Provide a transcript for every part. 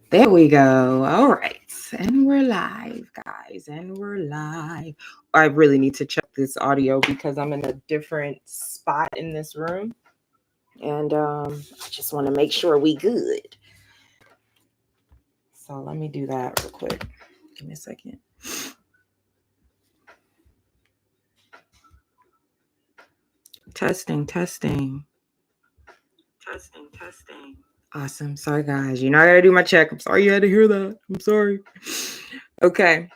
There we go. All right. And we're live, guys. And we're live. I really need to check this audio because I'm in a different spot in this room. And I just want to make sure we good. So let me do that real quick. Give me a second. Testing, testing. Testing, testing. Awesome. Sorry, guys. You know I gotta do my check. I'm sorry you had to hear that. I'm sorry. Okay.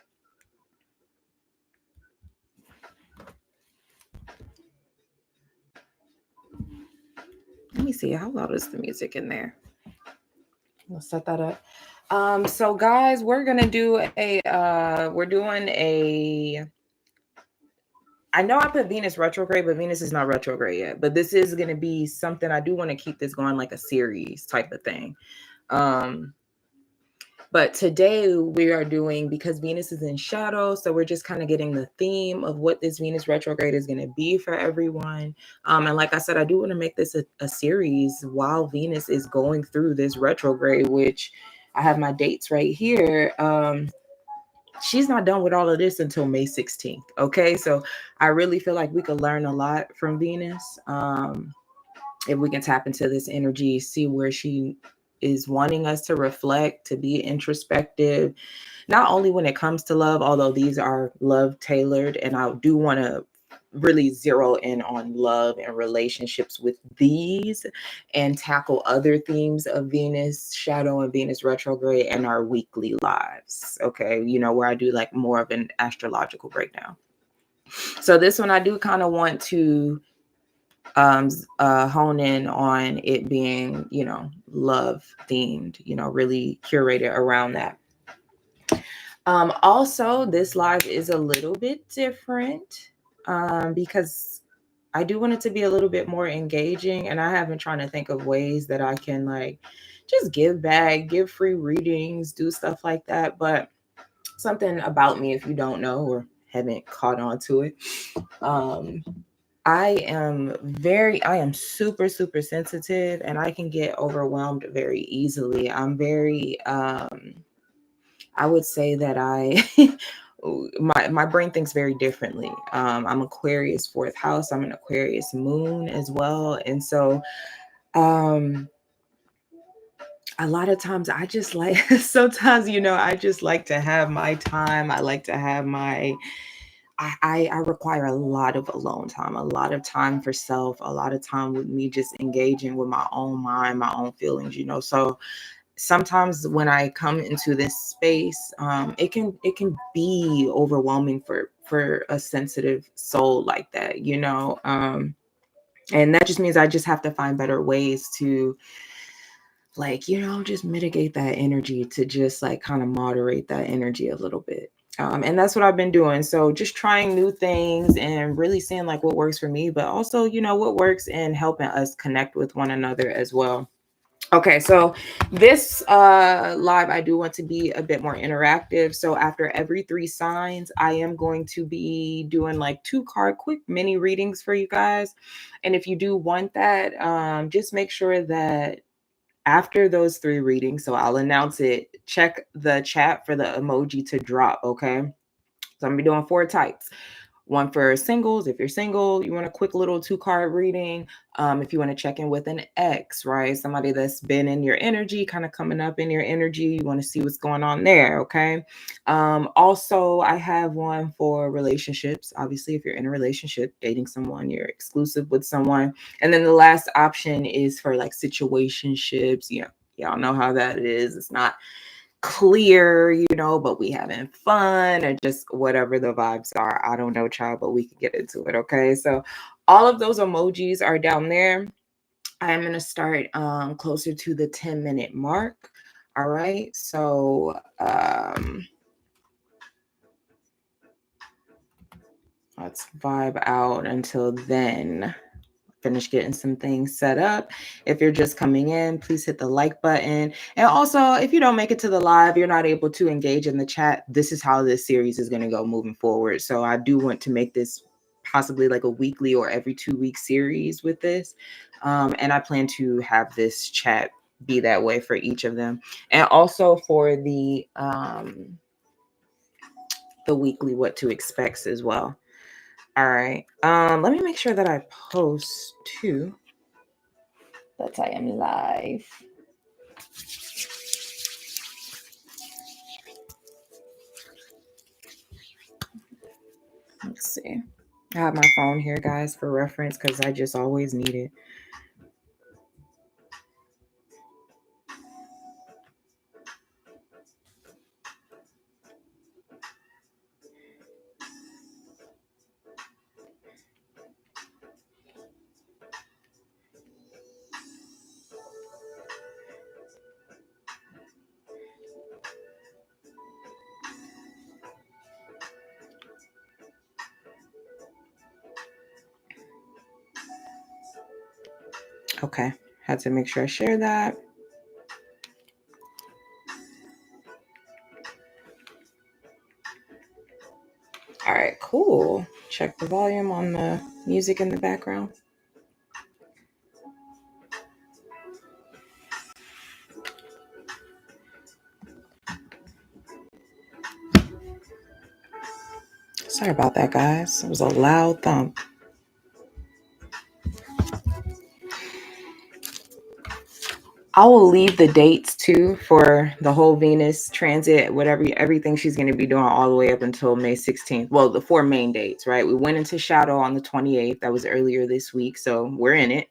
Let me see. How loud is the music in there? We'll set that up. So guys, we're gonna do we're doing a, I know I put Venus retrograde, but Venus is not retrograde yet. But this is gonna be something, I do want to keep this going like a series type of thing. But today we are doing, because Venus is in shadow, so we're just kind of getting the theme of what this Venus retrograde is going to be for everyone. And like I said, I do want to make this a series while Venus is going through this retrograde, which I have my dates right here. She's not done with all of this until May 16th. Okay, so I really feel like we could learn a lot from Venus. If we can tap into this energy, see where she is wanting us to reflect, to be introspective, not only when it comes to love, although these are love tailored, and I do want to really zero in on love and relationships with these and tackle other themes of Venus shadow and Venus retrograde in our weekly lives. Okay, you know, where I do like more of an astrological breakdown. So this one I do kind of want to hone in on it being, you know, love themed, you know, really curated around that. Also, this live is a little bit different because I do want it to be a little bit more engaging, and I have been trying to think of ways that I can like just give back, give free readings, do stuff like that. But something about me, if you don't know or haven't caught on to it, I am super, super sensitive, and I can get overwhelmed very easily. I'm very, I would say that my brain thinks very differently. I'm Aquarius fourth house. I'm an Aquarius moon as well. And so, a lot of times I just like, sometimes, you know, I just like to have my time. I like to have my, I require a lot of alone time, a lot of time for self, a lot of time with me just engaging with my own mind, my own feelings, you know. So sometimes when I come into this space, it can be overwhelming for a sensitive soul like that, you know. And that just means I just have to find better ways to, like, you know, just mitigate that energy, to just like kind of moderate that energy a little bit. And that's what I've been doing. So just trying new things and really seeing like what works for me, but also, you know, what works and helping us connect with one another as well. Okay, so this live, I do want to be a bit more interactive. So after every 3 signs, I am going to be doing like 2 card quick mini readings for you guys. And if you do want that, just make sure that after those 3 readings, so I'll announce it, check the chat for the emoji to drop, okay? So I'm gonna be doing 4 types. One for singles, if you're single, you want a quick little 2 card reading. If you want to check in with an ex, right? Somebody that's been in your energy, kind of coming up in your energy. You want to see what's going on there, okay? Also, I have one for relationships. Obviously, if you're in a relationship, dating someone, you're exclusive with someone. And then the last option is for like situationships. Yeah, y'all know how that is. It's not clear, you know, but we having fun or just whatever the vibes are. I don't know, child, but we can get into it. Okay. So all of those emojis are down there. I am going to start closer to the 10-minute mark. All right. So let's vibe out until then. Finish getting some things set up. If you're just coming in, please hit the like button. And also, if you don't make it to the live, you're not able to engage in the chat, this is how this series is going to go moving forward. So I do want to make this possibly like a weekly or every 2-week series with this. And I plan to have this chat be that way for each of them. And also for the weekly what to expect as well. All right. Let me make sure that I post too. That I am live. Let's see. I have my phone here, guys, for reference because I just always need it. Okay. Had to make sure I share that. All right, cool. Check the volume on the music in the background. Sorry about that, guys. It was a loud thump. I will leave the dates too for the whole Venus transit, whatever, everything she's going to be doing all the way up until May 16th. Well, the 4 main dates, right? We went into shadow on the 28th. That was earlier this week. So we're in it.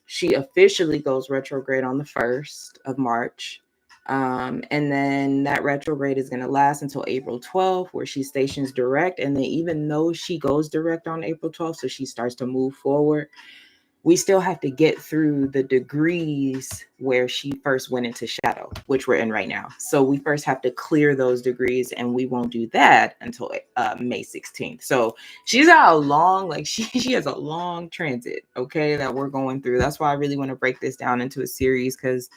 She officially goes retrograde on the 1st of March. And then that retrograde is going to last until April 12th, where she stations direct. And then even though she goes direct on April 12th, so she starts to move forward, we still have to get through the degrees where she first went into shadow, which we're in right now. So we first have to clear those degrees, and we won't do that until May 16th. So she's got a long, like she has a long transit, okay, that we're going through. That's why I really want to break this down into a series, because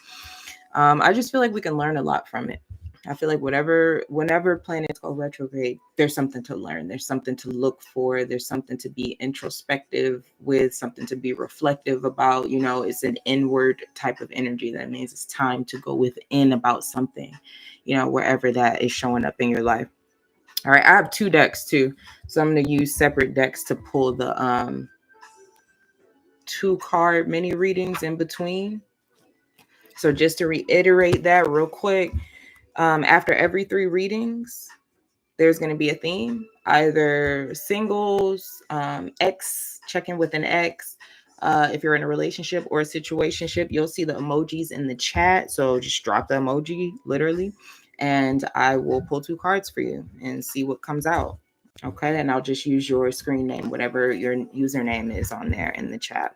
I just feel like we can learn a lot from it. I feel like whenever planets go retrograde, there's something to learn. There's something to look for. There's something to be introspective with, something to be reflective about. You know, it's an inward type of energy. That means it's time to go within about something, you know, wherever that is showing up in your life. All right, I have 2 decks too. So I'm going to use separate decks to pull the 2 card mini readings in between. So just to reiterate that real quick, after every 3 readings, there's going to be a theme, either singles, X, check in with an X. If you're in a relationship or a situationship, you'll see the emojis in the chat. So just drop the emoji, literally, and I will pull 2 cards for you and see what comes out. Okay, and I'll just use your screen name, whatever your username is on there in the chat.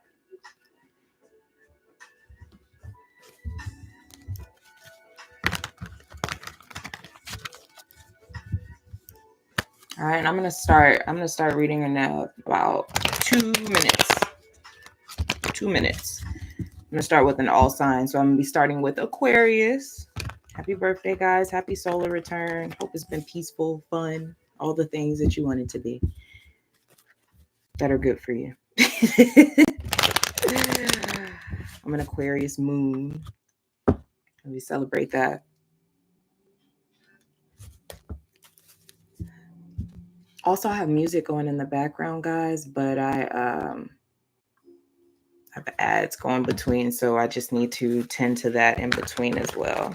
All right, and I'm gonna start reading in about 2 minutes. 2 minutes. I'm gonna start with an all sign. So I'm gonna be starting with Aquarius. Happy birthday, guys. Happy solar return. Hope it's been peaceful, fun, all the things that you want it to be that are good for you. I'm an Aquarius moon. We celebrate that. Also, I have music going in the background, guys, but I have ads going between, so I just need to tend to that in between as well.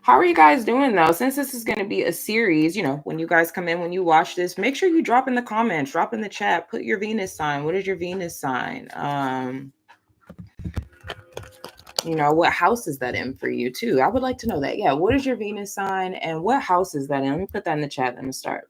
How are you guys doing though? Since this is going to be a series, you know, when you guys come in, when you watch this, make sure you drop in the comments, drop in the chat, put your Venus sign. What is your Venus sign? You know, what house is that in for you too? I would like to know that. Yeah, what is your Venus sign and what house is that in? Let me put that in the chat. Let me start.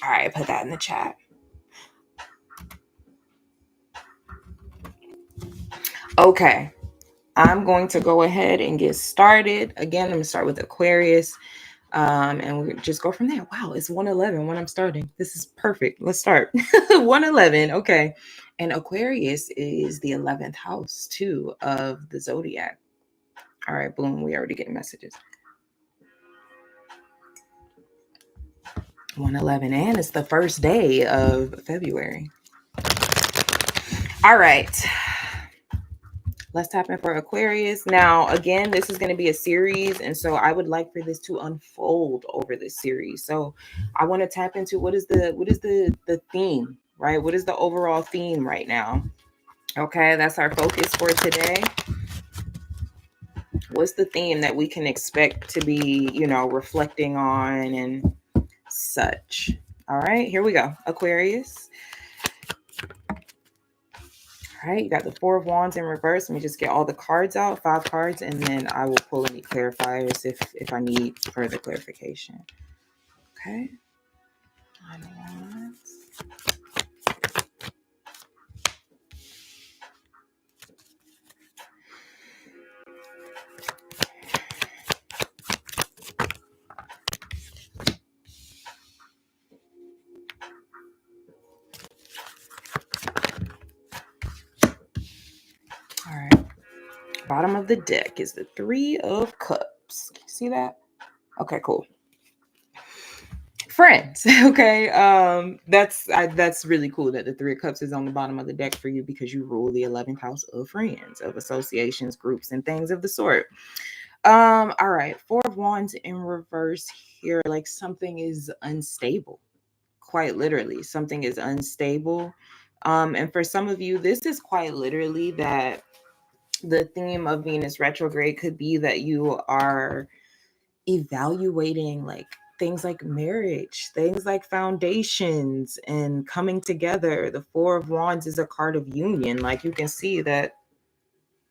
All right, put that in the chat. Okay, I'm going to go ahead and get started. Again, I'm going to start with Aquarius. And we just go from there. Wow, it's 111 when I'm starting. This is perfect. Let's start. 111. Okay. And Aquarius is the 11th house too of the zodiac. All right, boom. We already getting messages. 111, and it's the first day of February. All right. Let's tap in for Aquarius. Now, again, this is going to be a series, and so I would like for this to unfold over this series. So I want to tap into what is the theme, right? What is the overall theme right now? Okay, that's our focus for today. What's the theme that we can expect to be, reflecting on and such? All right, here we go. Aquarius. All right, you got the Four of Wands in reverse. Let me just get all the cards out, 5 cards, and then I will pull any clarifiers if I need further clarification. Okay. 9 of Wands. All right. Bottom of the deck is the 3 of Cups. See that? Okay, cool. Friends. Okay. That's really cool that the 3 of Cups is on the bottom of the deck for you because you rule the 11th house of friends, of associations, groups, and things of the sort. All right. 4 of Wands in reverse here. Like something is unstable. Quite literally, something is unstable. And for some of you, this is quite literally that the theme of Venus retrograde could be that you are evaluating like things like marriage, things like foundations and coming together. The 4 of Wands is a card of union. Like you can see that,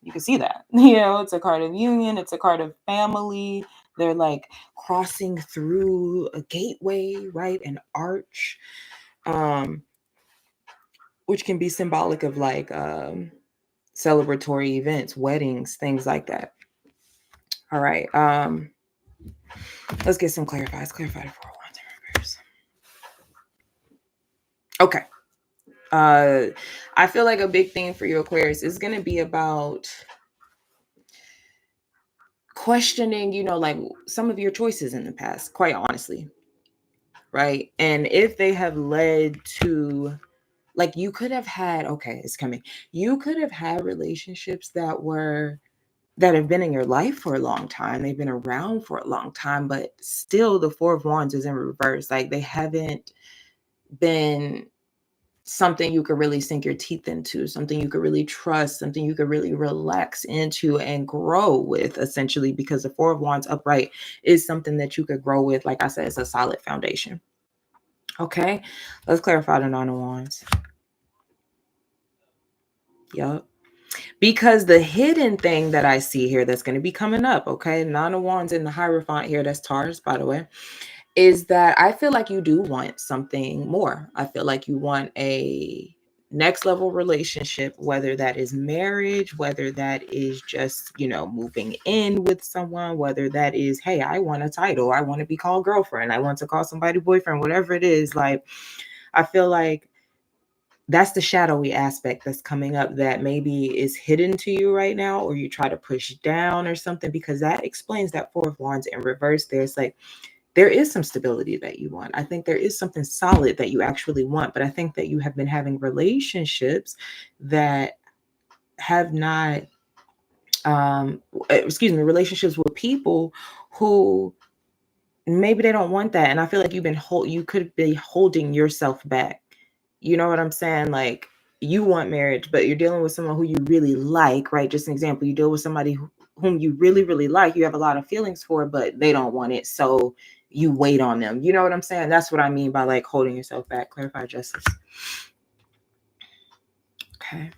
it's a card of union. It's a card of family. They're like crossing through a gateway, right? An arch, which can be symbolic of like celebratory events, weddings, things like that. All right. Let's get some clarifies. Clarify the 4 of Wands in reverse. Okay. I feel like a big thing for you, Aquarius, is going to be about questioning, like some of your choices in the past, quite honestly. Right. And if they have led to, like, you could have had, okay, it's coming. You could have had relationships that have been in your life for a long time. They've been around for a long time, but still the 4 of Wands is in reverse. Like they haven't been something you could really sink your teeth into, something you could really trust, something you could really relax into and grow with, essentially, because the 4 of Wands upright is something that you could grow with. Like I said, it's a solid foundation. Okay, let's clarify the 9 of Wands. Yep. Because the hidden thing that I see here that's going to be coming up, okay, 9 of Wands in the Hierophant here, that's Taurus, by the way, is that I feel like you do want something more. I feel like you want a next level relationship, whether that is marriage, whether that is just, moving in with someone, whether that is, hey, I want a title, I want to be called girlfriend, I want to call somebody boyfriend, whatever it is. Like, I feel like that's the shadowy aspect that's coming up that maybe is hidden to you right now, or you try to push down or something, because that explains that 4 of Wands in reverse. There is some stability that you want. I think there is something solid that you actually want, but I think that you have been having relationships that have not, relationships with people who maybe they don't want that. And I feel like you could be holding yourself back. You know what I'm saying? Like you want marriage, but you're dealing with someone who you really like, right? Just an example, you deal with somebody whom you really, really like, you have a lot of feelings for, but they don't want it. So you wait on them. You know what I'm saying? That's what I mean by like holding yourself back. Clarify justice. Okay.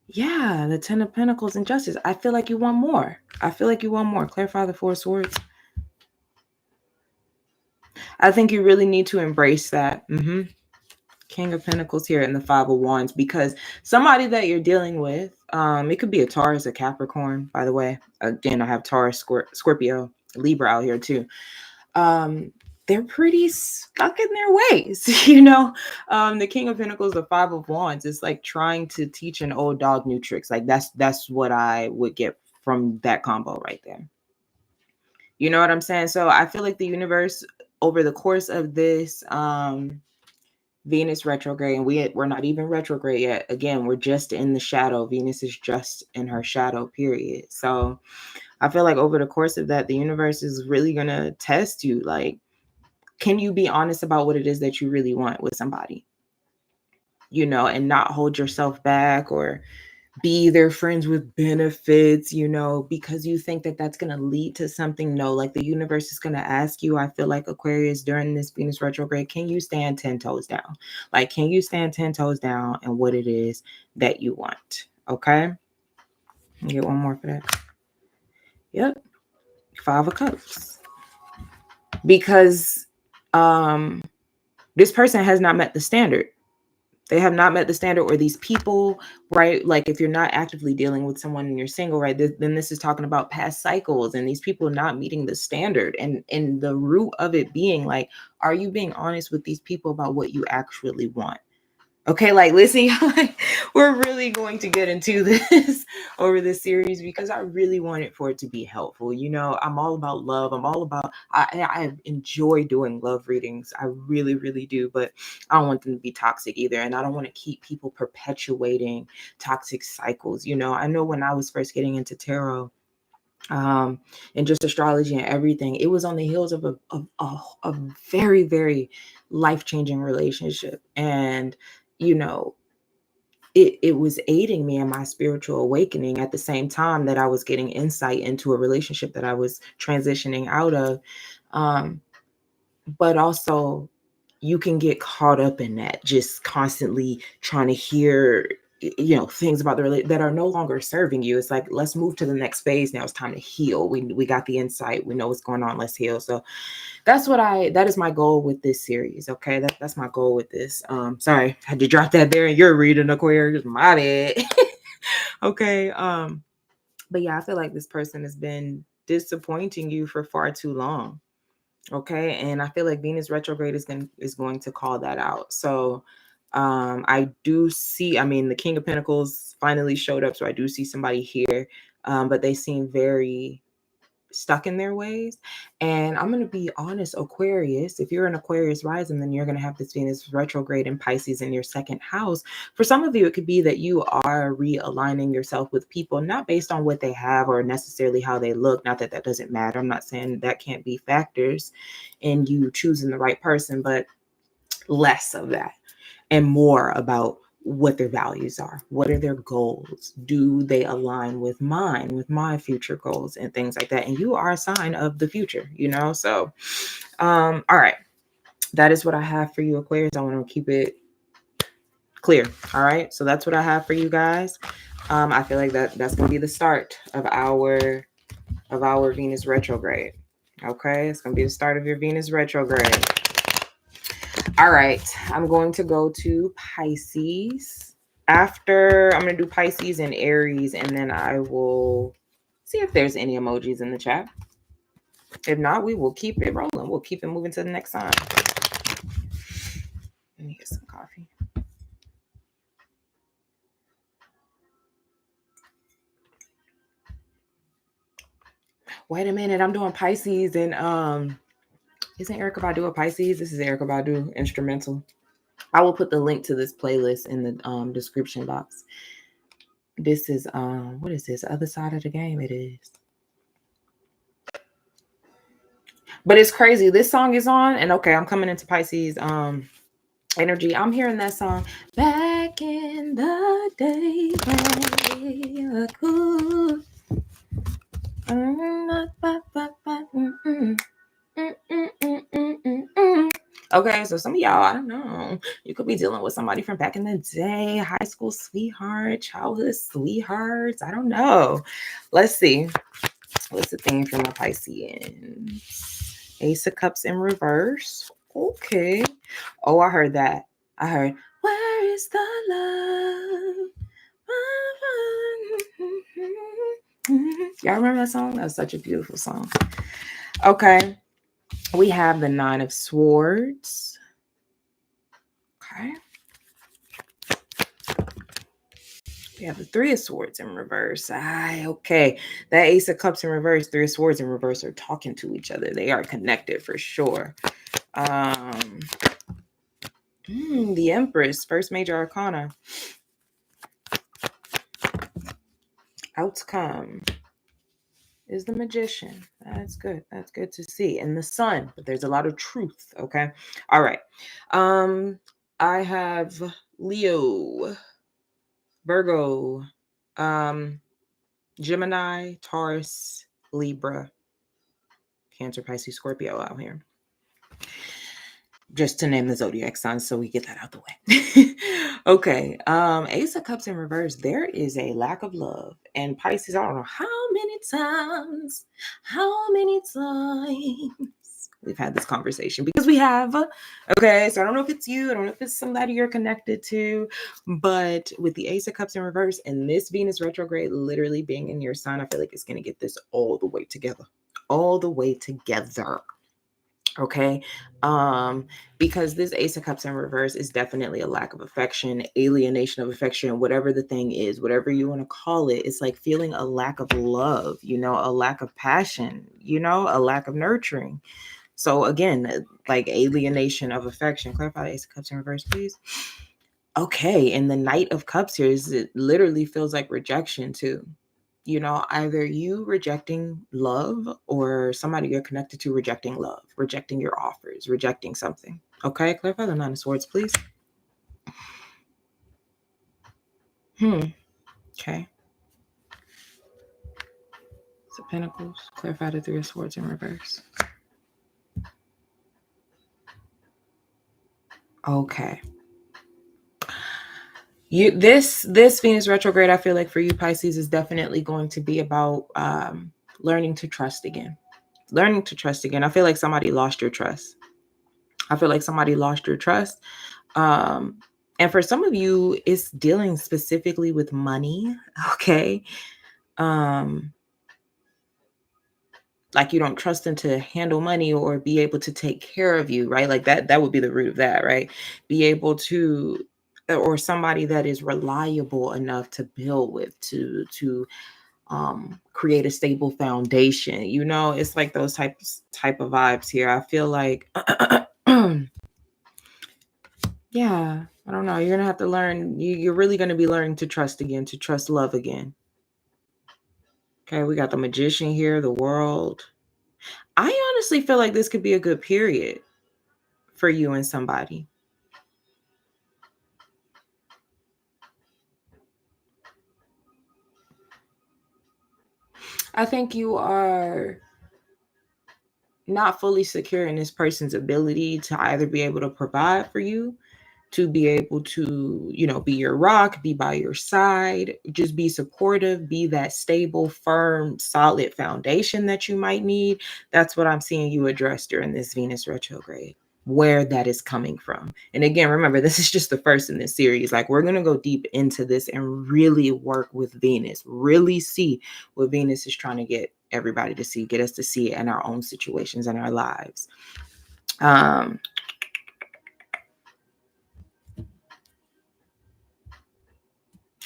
Yeah, the 10 of Pentacles and Justice. I feel like you want more. Clarify the 4 of Swords. I think you really need to embrace that. King of Pentacles here and the 5 of Wands, because somebody that you're dealing with, it could be a Taurus, a Capricorn, by the way. Again, I have Taurus, Scorpio, Libra out here too. They're pretty stuck in their ways, you know. The King of Pentacles, the Five of Wands, is like trying to teach an old dog new tricks. Like that's what I would get from that combo right there. You know what I'm saying? So I feel like the universe over the course of this Venus retrograde, and we're not even retrograde yet. Again, we're just in the shadow. Venus is just in her shadow period. So I feel like over the course of that, the universe is really going to test you. Like, can you be honest about what it is that you really want with somebody? You know, and not hold yourself back or be their friends with benefits, you know, because you think that that's going to lead to something. No, like the universe is going to ask you, I feel like Aquarius, during this Venus retrograde, can you stand 10 toes down? Like, can you stand 10 toes down and what it is that you want? Okay. Get one more for that. Yep. Five of Cups. Because this person has not met the standard. They have not met the standard, or these people, right? Like if you're not actively dealing with someone and you're single, right? Then this is talking about past cycles and these people not meeting the standard, and the root of it being like, are you being honest with these people about what you actually want? Okay, like listen, we're really going to get into this over this series because I really want it for it to be helpful. You know, I'm all about love. I'm all about, I enjoy doing love readings. I really, really do, but I don't want them to be toxic either. And I don't want to keep people perpetuating toxic cycles. You know, I know when I was first getting into tarot, and just astrology and everything, it was on the heels of a very, very life-changing relationship. And you know, it was aiding me in my spiritual awakening at the same time that I was getting insight into a relationship that I was transitioning out of. But also, you can get caught up in that, just constantly trying to hear, you know, things about the that are no longer serving you. It's like, let's move to the next phase. Now it's time to heal. We got the insight. We know what's going on. Let's heal. So that is my goal with this series. Okay. That's my goal with this. Sorry, I had to drop that there and you're reading Aquarius. My bad. Okay. But yeah, I feel like this person has been disappointing you for far too long. Okay. And I feel like Venus retrograde is going to call that out. So I do see, I mean, the King of Pentacles finally showed up. So I do see somebody here. But they seem very stuck in their ways. And I'm going to be honest, Aquarius, if you're an Aquarius rising, then you're going to have this Venus retrograde in Pisces in your second house. For some of you, it could be that you are realigning yourself with people, not based on what they have or necessarily how they look. Not that that doesn't matter. I'm not saying that can't be factors in you choosing the right person, but less of that and more about what their values are. What are their goals? Do they align with mine, with my future goals and things like that? And you are a sign of the future, you know? So, all right. That is what I have for you, Aquarius. I want to keep it clear. All right. So that's what I have for you guys. I feel like that's going to be the start of our Venus retrograde. Okay. It's going to be the start of your Venus retrograde. All right, I'm going to go to Pisces. After, I'm going to do Pisces and Aries, and then I will see if there's any emojis in the chat. If not, we will keep it rolling. We'll keep it moving to the next sign. Let me get some coffee. Wait a minute, I'm doing Pisces, and isn't Erykah Badu a Pisces? This is Erykah Badu instrumental. I will put the link to this playlist in the description box. This is what is this? Other Side of the Game. It is. But it's crazy. This song is on, and okay, I'm coming into Pisces energy. I'm hearing that song back in the day when we were cool. Okay, so some of y'all, I don't know, you could be dealing with somebody from back in the day, high school sweetheart, childhood sweethearts. I don't know. Let's see. What's the thing for my Pisceans? Ace of Cups in reverse. Okay. Oh, I heard that. I heard, where is the love? Y'all remember that song? That was such a beautiful song. Okay. We have the Nine of Swords. Okay. We have the Three of Swords in reverse. Okay. That Ace of Cups in reverse, Three of Swords in reverse are talking to each other. They are connected for sure. The Empress, first major arcana. Outcome is the Magician. That's good. That's good to see. And the Sun, but there's a lot of truth. Okay. All right. I have Leo, Virgo, Gemini, Taurus, Libra, Cancer, Pisces, Scorpio out here. Just to name the zodiac signs so we get that out the way. Okay. Ace of Cups in reverse. There is a lack of love. And Pisces, I don't know how many times we've had this conversation, because we have. Okay, so I don't know if it's you, I don't know if it's somebody you're connected to, but with the Ace of Cups in reverse and this Venus retrograde literally being in your sign, I feel like it's going to get this all the way together. Okay. Because this Ace of Cups in reverse is definitely a lack of affection, alienation of affection, whatever the thing is, whatever you want to call it. It's like feeling a lack of love, a lack of passion, a lack of nurturing. So again, like alienation of affection. Clarify the Ace of Cups in reverse, please. Okay. And the Knight of Cups here it literally feels like rejection too. Either you rejecting love or somebody you're connected to rejecting love, rejecting your offers, rejecting something. Okay, clarify the Nine of Swords, please. Okay. So Pentacles, clarify the Three of Swords in reverse. Okay. This Venus retrograde, I feel like for you Pisces, is definitely going to be about learning to trust again. Learning to trust again. I feel like somebody lost your trust. And for some of you, it's dealing specifically with money. Okay. Like you don't trust them to handle money or be able to take care of you, right? Like that would be the root of that, right? Be able to, or somebody that is reliable enough to build with, to create a stable foundation. It's like those type of vibes here. I feel like yeah, I don't know. You're gonna have to learn. You're really gonna be learning to trust again, to trust love again. Okay, we got the Magician here, the World. I honestly feel like this could be a good period for you and somebody. I think you are not fully secure in this person's ability to either be able to provide for you, to be able to, be your rock, be by your side, just be supportive, be that stable, firm, solid foundation that you might need. That's what I'm seeing you address during this Venus retrograde, where that is coming from. And again, remember, this is just the first in this series. Like, we're going to go deep into this and really work with Venus, really see what Venus is trying to get everybody to see, get us to see it in our own situations and our lives.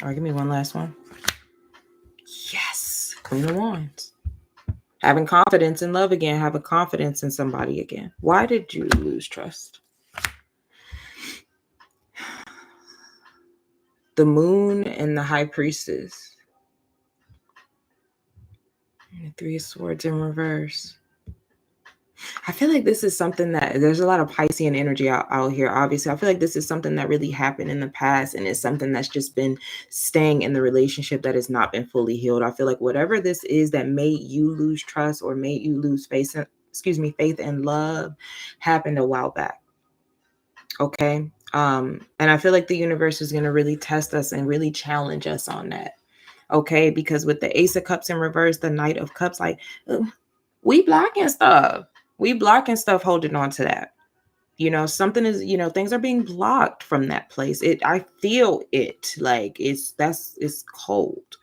All right, give me one last one. Yes, Queen of Wands. Having confidence in love again, having confidence in somebody again. Why did you lose trust? The Moon and the High Priestess. And the Three of Swords in reverse. I feel like this is something that there's a lot of Piscean energy out here. Obviously, I feel like this is something that really happened in the past, and it's something that's just been staying in the relationship that has not been fully healed. I feel like whatever this is that made you lose trust or made you lose faith and love happened a while back. Okay. And I feel like the universe is going to really test us and really challenge us on that. Okay. Because with the Ace of Cups in reverse, the Knight of Cups, like we blocking stuff. Holding on to that. Something is, things are being blocked from that place. I feel it, like it's cold.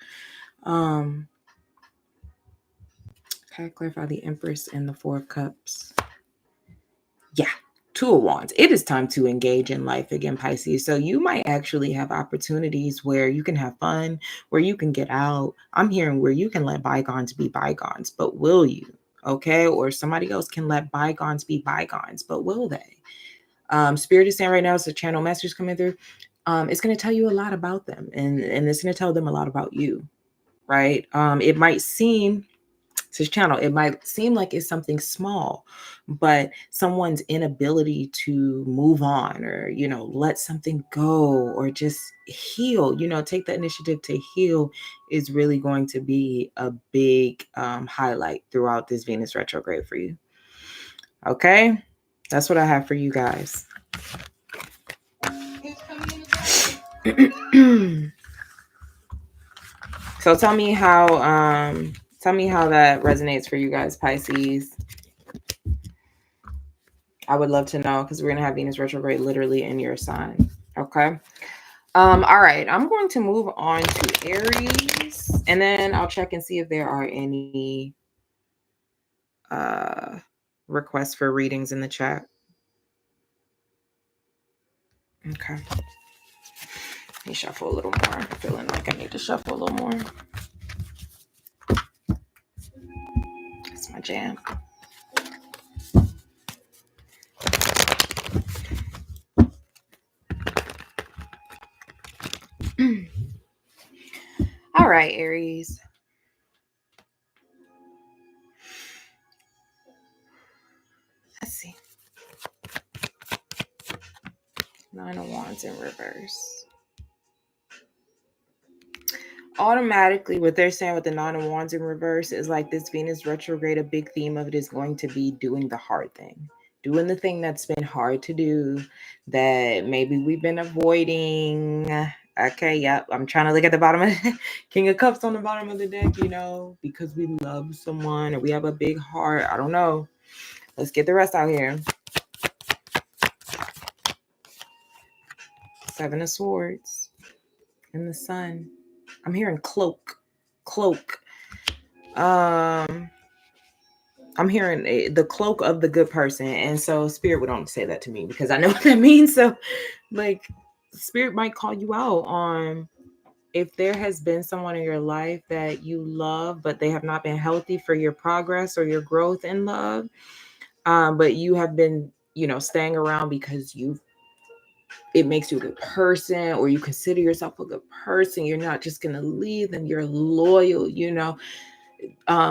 Okay, clarify the Empress and the Four of Cups. Yeah, Two of Wands. It is time to engage in life again, Pisces. So you might actually have opportunities where you can have fun, where you can get out. I'm hearing where you can let bygones be bygones, but will you? Okay, or somebody else can let bygones be bygones, but will they? Spirit is saying right now, it's the channel message coming through. It's going to tell you a lot about them, and it's going to tell them a lot about you, right? It might seem, this channel, it might seem like it's something small, but someone's inability to move on, or let something go, or just heal, take the initiative to heal, is really going to be a big highlight throughout this Venus retrograde for you. Okay, that's what I have for you guys. So tell me how that resonates for you guys, Pisces. I would love to know, because we're going to have Venus retrograde literally in your sign. Okay. All right. I'm going to move on to Aries, and then I'll check and see if there are any requests for readings in the chat. Okay. Let me shuffle a little more. I'm feeling like I need to shuffle a little more. It's my jam. All right, Aries. Let's see. Nine of Wands in reverse. Automatically, what they're saying with the Nine of Wands in reverse is like this Venus retrograde, a big theme of it is going to be doing the hard thing. Doing the thing that's been hard to do, that maybe we've been avoiding. Okay, yep. I'm trying to look at the bottom of King of Cups on the bottom of the deck, because we love someone or we have a big heart. I don't know. Let's get the rest out here. Seven of Swords and the Sun. I'm hearing cloak. I'm hearing the cloak of the good person. And so Spirit would only say that to me because I know what that means. So like Spirit might call you out on if there has been someone in your life that you love, but they have not been healthy for your progress or your growth in love. But you have been, staying around because it makes you a good person, or you consider yourself a good person. You're not just going to leave them. You're loyal,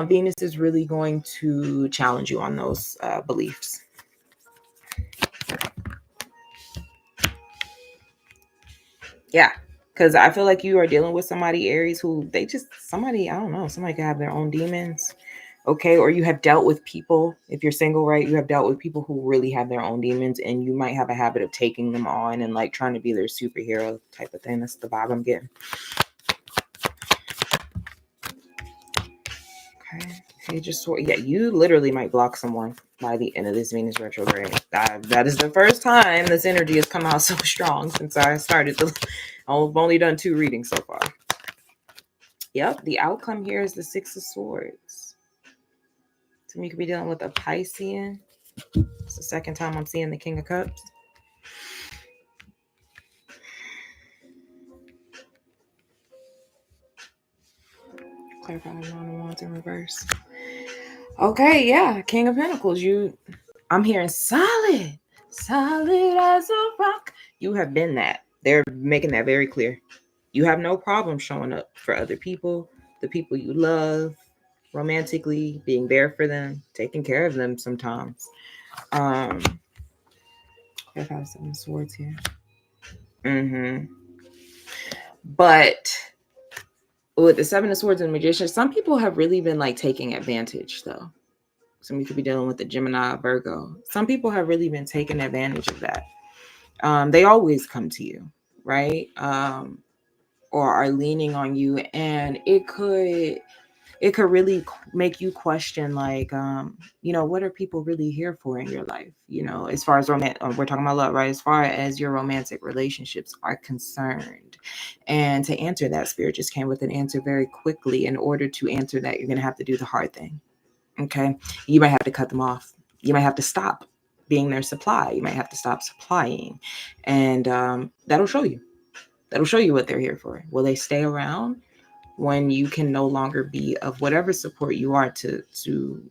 Venus is really going to challenge you on those beliefs. Yeah, because I feel like you are dealing with somebody, Aries, who I don't know, somebody can have their own demons. Okay, or you have dealt with people, if you're single, right? You have dealt with people who really have their own demons, and you might have a habit of taking them on and like trying to be their superhero type of thing. That's the vibe I'm getting. Okay. Yeah, you literally might block someone by the end of this Venus retrograde. That is the first time this energy has come out so strong since I started. I've only done 2 readings so far. Yep, the outcome here is the Six of Swords. So you could be dealing with a Piscean. It's the second time I'm seeing the King of Cups. Clarify the Nine of Wands in reverse. Okay, yeah, King of Pentacles. I'm hearing solid as a rock. You have been that. They're making that very clear. You have no problem showing up for other people, the people you love, romantically, being there for them, taking care of them sometimes. I have 7 swords here. But with the 7 of Swords and Magician, some people have really been like taking advantage though. Some you could be dealing with the Gemini, Virgo. Some people have really been taking advantage of that. They always come to you, right? Or are leaning on you, and it could really make you question, like, what are people really here for in your life? As far as we're talking about love, right? As far as your romantic relationships are concerned. And to answer that, Spirit just came with an answer very quickly. In order to answer that, you're going to have to do the hard thing. Okay. You might have to cut them off. You might have to stop being their supply. You might have to stop supplying. And that'll show you. That'll show you what they're here for. Will they stay around when you can no longer be of whatever support you are to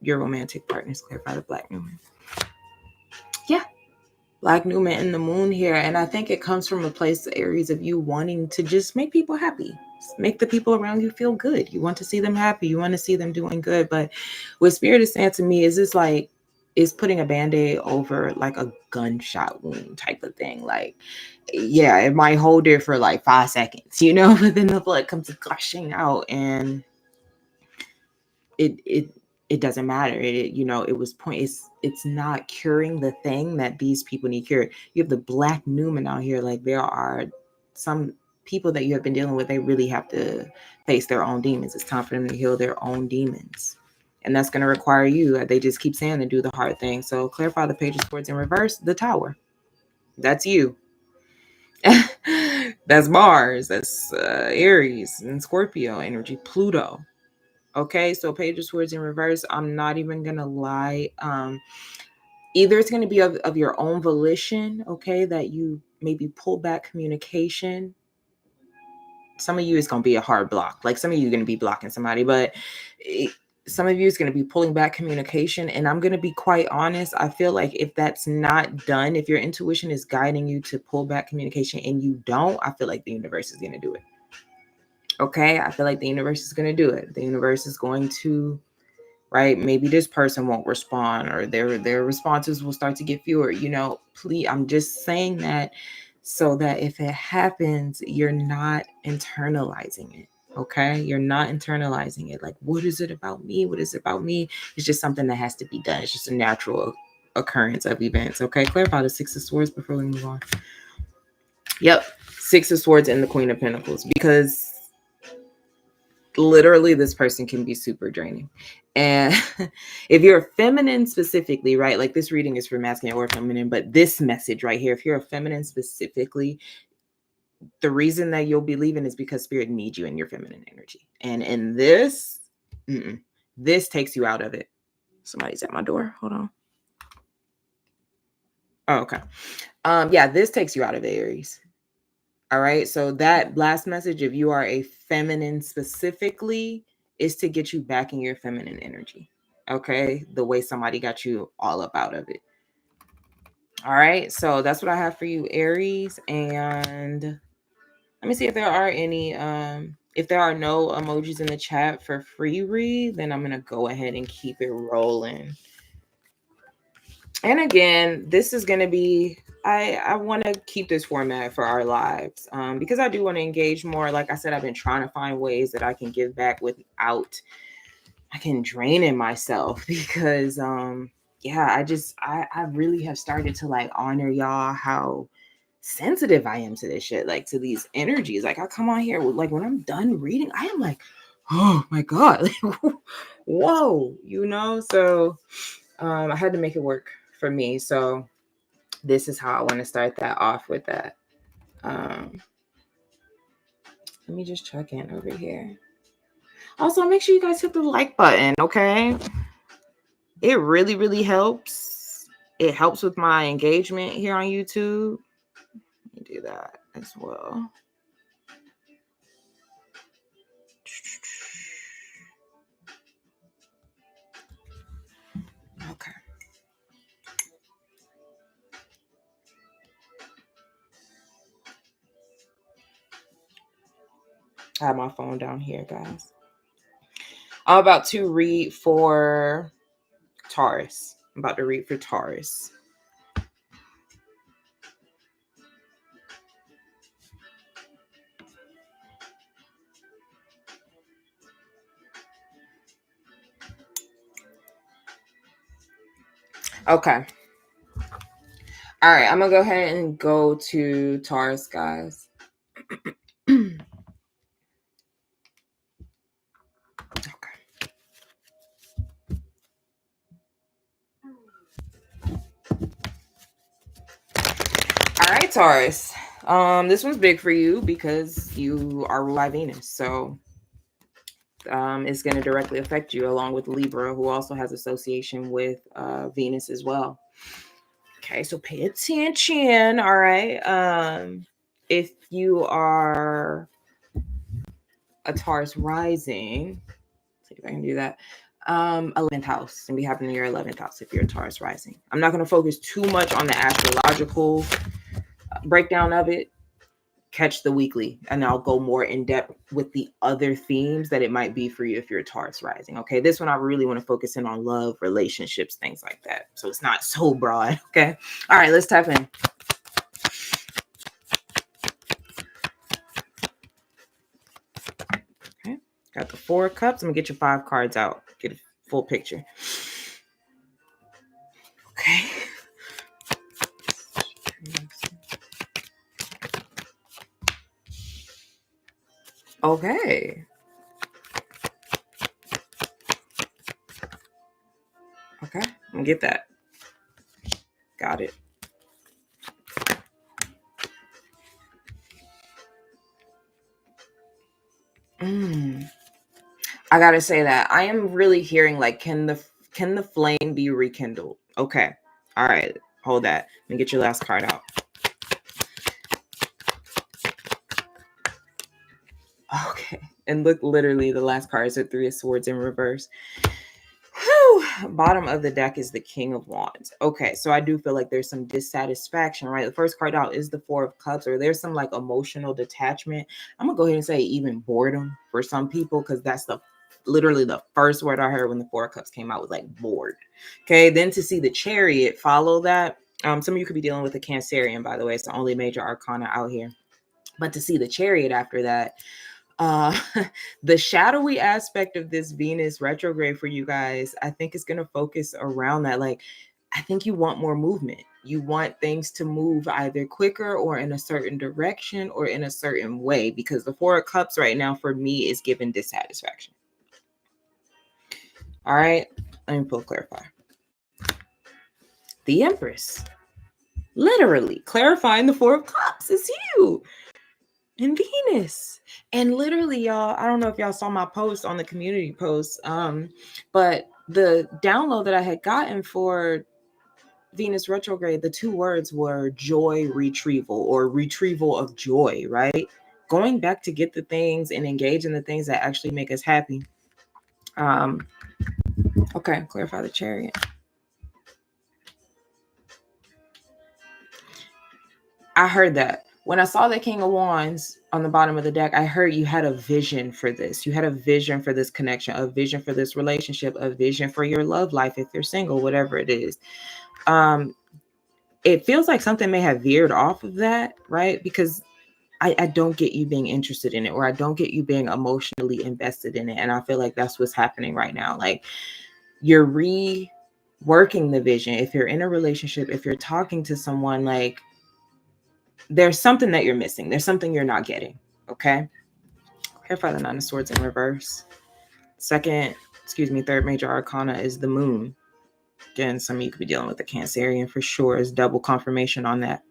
your romantic partners? Clarify the Black Newman. Yeah. Black Newman in the moon here. And I think it comes from a place, Aries, of you wanting to just make people happy. Make the people around you feel good. You want to see them happy. You want to see them doing good. But what Spirit is saying to me is this, like, is putting a Band-Aid over like a gunshot wound type of thing. Like, yeah, it might hold there for like 5 seconds, you know, but then the blood comes gushing out, and it doesn't matter. It was it's not curing the thing that these people need cured. You have the Black Newman out here. Like, there are some people that you have been dealing with, they really have to face their own demons. It's time for them to heal their own demons. And that's going to require you, they just keep saying, to do the hard thing. So clarify the Page of Swords in reverse, the Tower. That's you. That's Mars. That's Aries and Scorpio energy, Pluto. Okay, so Page of Swords in reverse. I'm not even going to lie. Either it's going to be of your own volition, okay, that you maybe pull back communication. Some of you is going to be a hard block. Like, some of you are going to be blocking somebody, but some of you is going to be pulling back communication. And I'm going to be quite honest. I feel like if that's not done, if your intuition is guiding you to pull back communication and you don't, I feel like the universe is going to do it. Okay, I feel like the universe is going to do it. The universe is going to, right? Maybe this person won't respond, or their responses will start to get fewer. Please, I'm just saying that so that if it happens, you're not internalizing it. Okay, you're not internalizing it. Like, what is it about me? What is it about me? It's just something that has to be done. It's just a natural occurrence of events. Okay, clarify the Six of Swords before we move on. Yep, Six of Swords and the Queen of Pentacles, because literally this person can be super draining. And if you're a feminine specifically, right, like this reading is for masculine or feminine, but this message right here, if you're a feminine specifically, the reason that you'll be leaving is because Spirit needs you in your feminine energy. And in this, this takes you out of it. Somebody's at my door. Hold on. Oh, okay. Yeah, this takes you out of Aries. All right. So that last message, if you are a feminine specifically, is to get you back in your feminine energy. Okay. The way somebody got you all up out of it. All right. So that's what I have for you, Aries. And let me see if there are any, if there are no emojis in the chat for free read, then I'm going to go ahead and keep it rolling. And again, this is going to be, I want to keep this format for our lives because I do want to engage more. Like I said, I've been trying to find ways that I can give back without I can draining myself because, yeah, I really have started to like honor y'all, how sensitive I am to this shit, like to these energies. Like I come on here, like when I'm done reading, I am like, oh my God, whoa, so I had to make it work for me. So this is how I want to start that off with that. Let me just check in over here. Also, make sure you guys hit the like button, okay? It really, really helps. It helps with my engagement here on YouTube. Let me do that as well. Okay. I have my phone down here, guys. I'm about to read for Taurus. I'm about to read for Taurus. Okay. All right. I'm going to go ahead and go to Taurus, guys. All right, Taurus. This one's big for you because you are ruled by Venus. So is going to directly affect you, along with Libra, who also has association with Venus as well. Okay, so pay attention. All right. If you are a Taurus rising, let's see if I can do that. 11th house, and we happen in your 11th house if you're a Taurus rising. I'm not going to focus too much on the astrological breakdown of it. Catch the weekly, and I'll go more in depth with the other themes that it might be for you if you're a Taurus rising. Okay, this one I really want to focus in on love, relationships, things like that, so it's not so broad. Okay, all right, let's tap in. Okay, got the 4 of Cups. I'm gonna get your 5 cards out, get a full picture. Okay. Okay. Okay, I'm gonna get that. Got it. I gotta say that I am really hearing like, can the flame be rekindled? Okay. All right. Hold that. Let me get your last card out. Okay. And look, literally the last card is a 3 of Swords in reverse. Whew. Bottom of the deck is the King of Wands. Okay, so I do feel like there's some dissatisfaction, right? The first card out is the 4 of Cups, or there's some like emotional detachment. I'm gonna go ahead and say even boredom for some people, because that's literally the first word I heard when the 4 of Cups came out was like bored. Okay, then to see the Chariot follow that, some of you could be dealing with a Cancerian, by the way. It's the only major arcana out here. But to see the Chariot after that, the shadowy aspect of this Venus retrograde for you guys, I think is going to focus around that. Like, I think you want more movement. You want things to move either quicker or in a certain direction or in a certain way, because the 4 of Cups right now for me is giving dissatisfaction. All right, let me pull clarify. The Empress, literally clarifying the 4 of Cups is you and Venus. And literally, y'all, I don't know if y'all saw my post on the community post, but the download that I had gotten for Venus retrograde, the 2 words were joy retrieval, or retrieval of joy, right? Going back to get the things and engage in the things that actually make us happy. Okay, clarify the Chariot. I heard that. When I saw the King of Wands on the bottom of the deck, I heard you had a vision for this. You had a vision for this connection, a vision for this relationship, a vision for your love life if you're single, whatever it is. It feels like something may have veered off of that, right? Because I don't get you being interested in it, or I don't get you being emotionally invested in it. And I feel like that's what's happening right now. Like, you're reworking the vision. If you're in a relationship, if you're talking to someone, like, there's something that you're missing. There's something you're not getting. Okay. Clarify the 9 of Swords in reverse. Third major arcana is the Moon. Again, some of you could be dealing with the Cancerian for sure. Is double confirmation on that.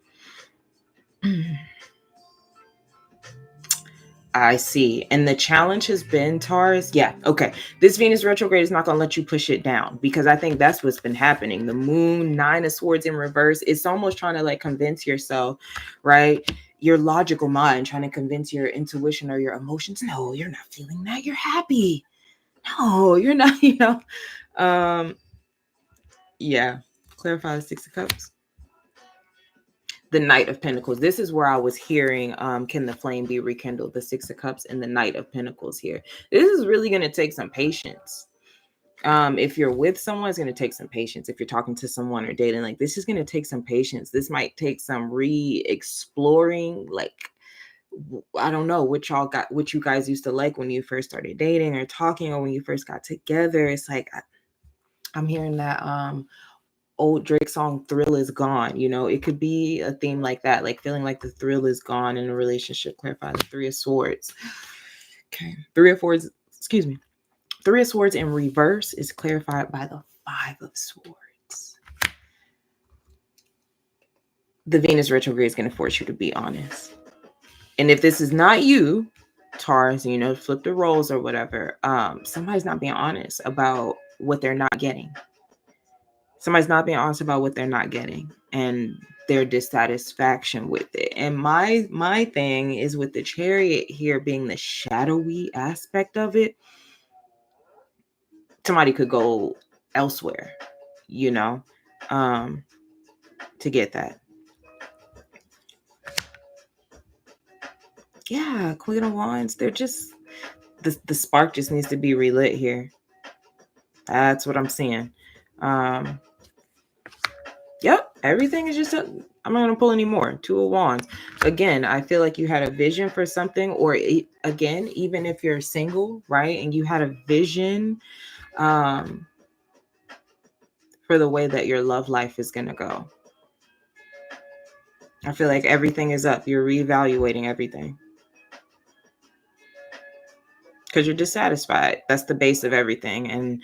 I see. And the challenge has been, Taurus. Yeah. Okay. This Venus retrograde is not going to let you push it down, because I think that's what's been happening. The Moon, 9 of Swords in reverse. It's almost trying to like convince yourself, right? Your logical mind trying to convince your intuition or your emotions. No, you're not feeling that. You're happy. No, you're not, yeah. Clarify the 6 of Cups. The Knight of Pentacles. This is where I was hearing, can the flame be rekindled? The 6 of Cups and the Knight of Pentacles here. This is really going to take some patience. If you're with someone, it's going to take some patience. If you're talking to someone or dating, like, this is going to take some patience. This might take some re-exploring. Like, I don't know what you guys used to like when you first started dating or talking, or when you first got together. It's like, I'm hearing that old Drake song Thrill Is Gone. It could be a theme like that, like feeling like the thrill is gone in a relationship. Clarify the 3 of Swords. Okay. 3 of Swords in reverse is clarified by the 5 of Swords. The Venus retrograde is going to force you to be honest. And if this is not you, Taurus, you know, flip the roles or whatever. Somebody's not being honest about what they're not getting. Somebody's not being honest about what they're not getting and their dissatisfaction with it. And my thing is with the Chariot here being the shadowy aspect of it. Somebody could go elsewhere, you know, to get that. Yeah, Queen of Wands, they're just, the spark just needs to be relit here. That's what I'm seeing. Yep, everything is just, I'm not going to pull any more. Two of Wands. Again, I feel like you had a vision for something, or again, even if you're single, right? And you had a vision for the way that your love life is going to go. I feel like everything is up. You're reevaluating everything. Because you're dissatisfied. That's the base of everything. And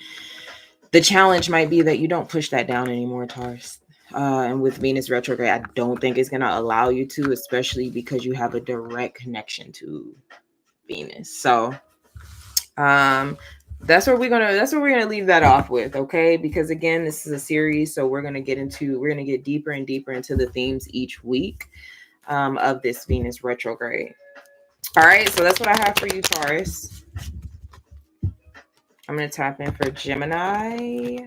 the challenge might be that you don't push that down anymore, Taurus. And with Venus retrograde, I don't think it's going to allow you to, especially because you have a direct connection to Venus. So that's where we're gonna leave that off with, okay? Because again, this is a series, so we're gonna get deeper and deeper into the themes each week of this Venus retrograde. All right, so that's what I have for you, Taurus. I'm gonna tap in for Gemini.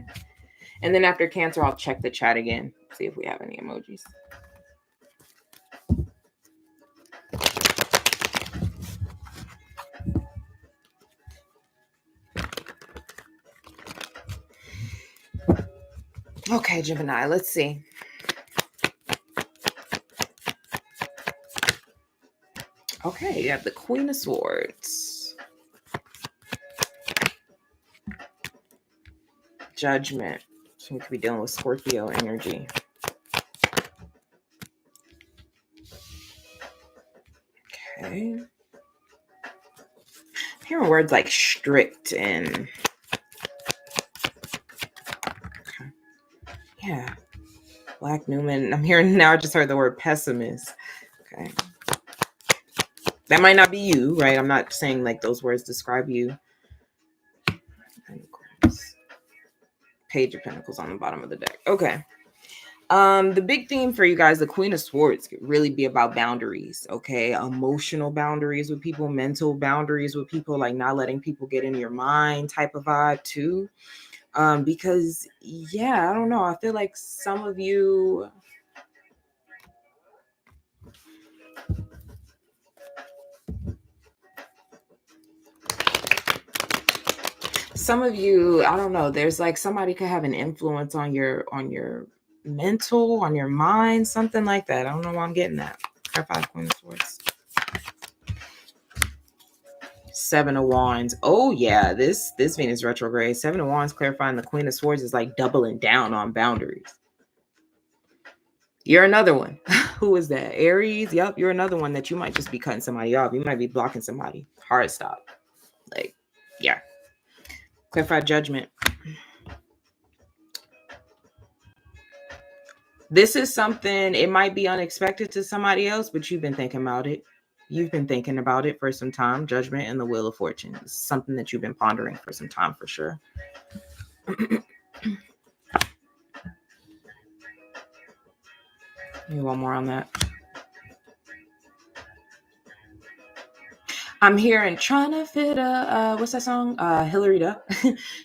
And then after Cancer, I'll check the chat again, see if we have any emojis. Okay, Gemini, let's see. Okay, you have the Queen of Swords. Judgment. So we could be dealing with Scorpio energy. Okay. I'm hearing words like strict and okay. Yeah. Black Newman. I'm hearing now, I just heard the word pessimist. Okay. That might not be you, right? I'm not saying like those words describe you. Page of Pentacles on the bottom of the deck. Okay. The big theme for you guys, the Queen of Swords, could really be about boundaries, okay? Emotional boundaries with people, mental boundaries with people, like not letting people get in your mind type of vibe too. Because yeah, I don't know. I feel like some of you, I don't know, there's like somebody could have an influence on your mental, on your mind, something like that. I don't know why I'm getting that. Clarify Queen of Swords. Seven of Wands. Oh yeah, this Venus retrograde. Seven of Wands clarifying the Queen of Swords is like doubling down on boundaries. You're another one. Who is that? Aries. Yep, you're another one that you might just be cutting somebody off. You might be blocking somebody. Hard stop. Like, yeah. Clarify Judgment. This is something, it might be unexpected to somebody else, but you've been thinking about it. You've been thinking about it for some time. Judgment and the Wheel of Fortune. It's something that you've been pondering for some time for sure. Maybe one more on that. I'm hearing trying to fit a what's that song? Hillary Duff.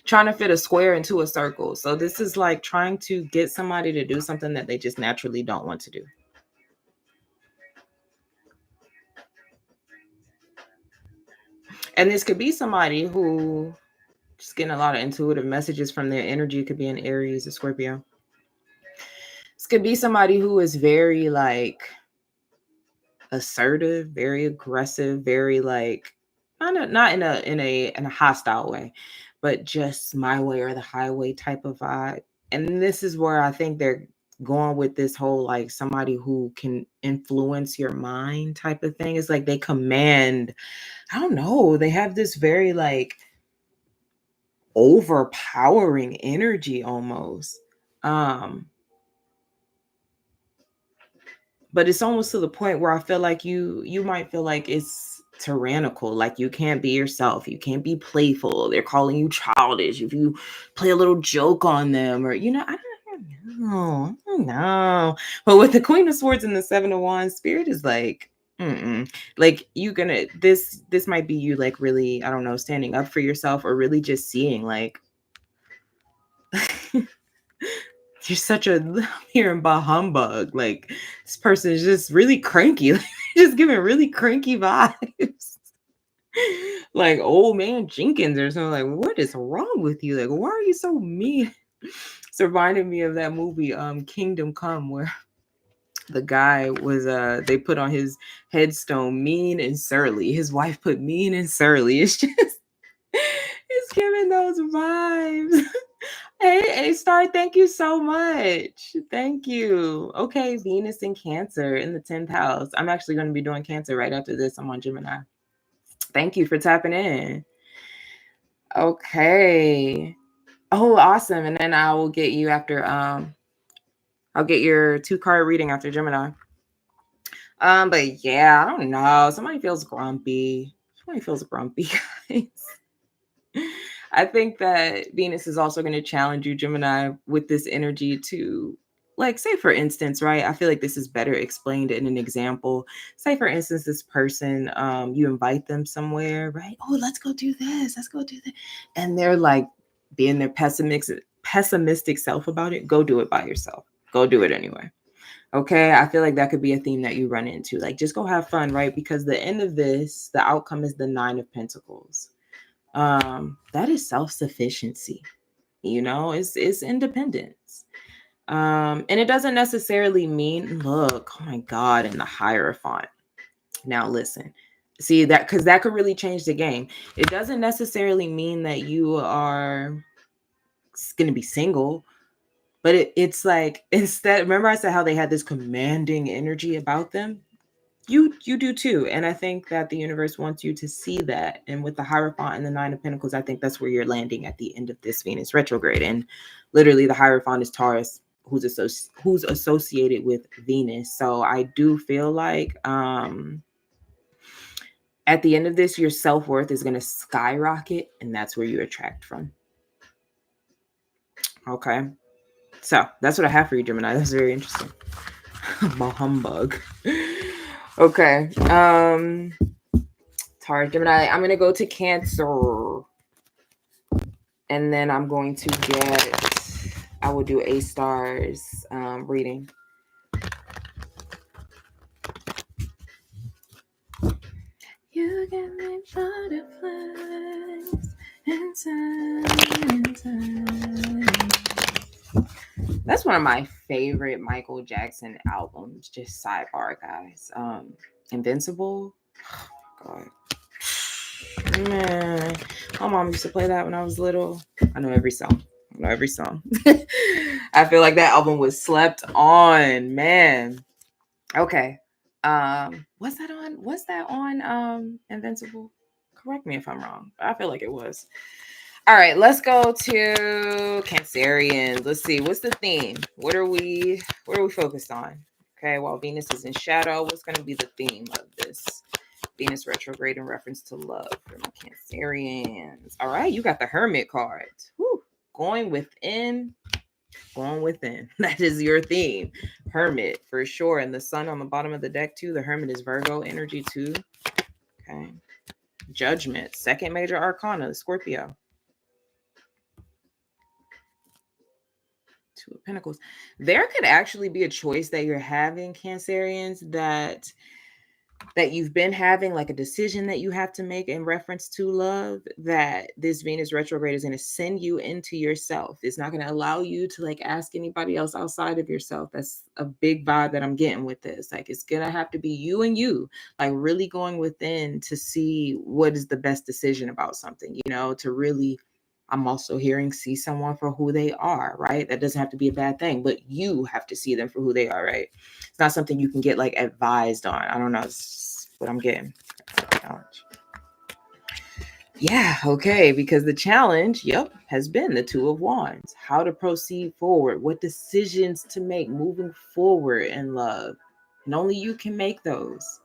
Trying to fit a square into a circle. So this is like trying to get somebody to do something that they just naturally don't want to do. And this could be somebody who just getting a lot of intuitive messages from their energy. It could be an Aries or Scorpio. This could be somebody who is very like assertive, very aggressive, very like not in a hostile way, but just my way or the highway type of vibe. And this is where I think they're going with this whole like somebody who can influence your mind type of thing. It's like they command, I don't know, they have this very like overpowering energy almost. But it's almost to the point where I feel like you might feel like it's tyrannical. Like, you can't be yourself. You can't be playful. They're calling you childish if you play a little joke on them, or, you know, I don't know. But with the Queen of Swords and the Seven of Wands, Spirit is like, like, this might be you, like, really, I don't know, standing up for yourself, or really just seeing, like, you're such a hearing bah humbug. Like, this person is just really cranky. Like, just giving really cranky vibes. Like old man Jenkins or something. Like, what is wrong with you? Like, why are you so mean? It's reminding me of that movie, Kingdom Come, where the guy was they put on his headstone mean and surly. His wife put mean and surly. It's just, it's giving those vibes. Hey, A-Star, thank you so much. Thank you. Okay, Venus in Cancer in the 10th house. I'm actually going to be doing Cancer right after this. I'm on Gemini. Thank you for tapping in. Okay. Oh, awesome. And then I will get you after, I'll get your 2-card reading after Gemini. But yeah, I don't know. Somebody feels grumpy. Guys. I think that Venus is also going to challenge you, Gemini, with this energy to, like, say, for instance, right? I feel like this is better explained in an example. Say, for instance, this person, you invite them somewhere, right? Oh, let's go do this. Let's go do that. And they're like being their pessimistic self about it. Go do it by yourself. Go do it anyway. Okay, I feel like that could be a theme that you run into. Like, just go have fun, right? Because the end of this, the outcome is the 9 of Pentacles. That is self-sufficiency. You know, it's independence. And it doesn't necessarily mean, look, oh my God, in the Hierophant. Now listen, see that, because that could really change the game. It doesn't necessarily mean that you are going to be single. But it's like, instead, remember I said how they had this commanding energy about them? You do too. And I think that the universe wants you to see that. And with the Hierophant and the 9 of Pentacles, I think that's where you're landing at the end of this Venus retrograde. And literally the Hierophant is Taurus, who's associated with Venus. So I do feel like at the end of this, your self-worth is going to skyrocket. And that's where you attract from. Okay. So that's what I have for you, Gemini. That's very interesting. Bah humbug. Okay. Taurus, Gemini. I'm gonna go to Cancer, and then I'm going to get. I will do A-Star's reading. You give me butterflies inside. That's one of my favorite Michael Jackson albums. Just sidebar, guys. Invincible. Oh, God. Man, my mom used to play that when I was little. I know every song. I feel like that album was slept on, man. Okay. Was that on Invincible? Correct me if I'm wrong, but I feel like it was. All right, let's go to Cancerians. Let's see, what's the theme? What are we focused on? Okay, while Venus is in shadow, what's going to be the theme of this Venus retrograde in reference to love for my Cancerians? All right, you got the Hermit card. Whew. Going within. That is your theme. Hermit, for sure. And the sun on the bottom of the deck, too. The Hermit is Virgo energy, too. Okay. Judgment, second major arcana, Scorpio. 2 of Pentacles. There could actually be a choice that you're having, Cancerians, that you've been having, like a decision that you have to make in reference to love, that this Venus retrograde is going to send you into yourself. It's not going to allow you to, like, ask anybody else outside of yourself. That's a big vibe that I'm getting with this. Like, it's going to have to be you and you, like, really going within to see what is the best decision about something, you know, to really, I'm also hearing, see someone for who they are, right? That doesn't have to be a bad thing, but you have to see them for who they are, right? It's not something you can get, like, advised on. I don't know. It's what I'm getting. Challenge. Yeah, okay, because the challenge, has been the 2 of Wands. How to proceed forward, what decisions to make moving forward in love. And only you can make those.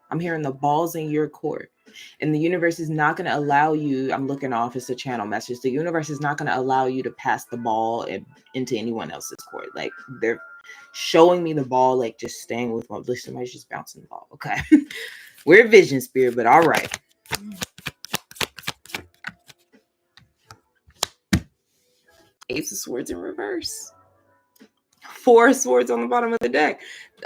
I'm hearing the ball's in your court. And the universe is not going to allow you, I'm looking off, it's a channel message. The universe is not going to allow you to pass the ball into anyone else's court. Like, they're showing me the ball, like, just staying with one. Somebody's just bouncing the ball. Okay. We're vision spirit, but all right. Ace of Swords in reverse. 4 swords on the bottom of the deck.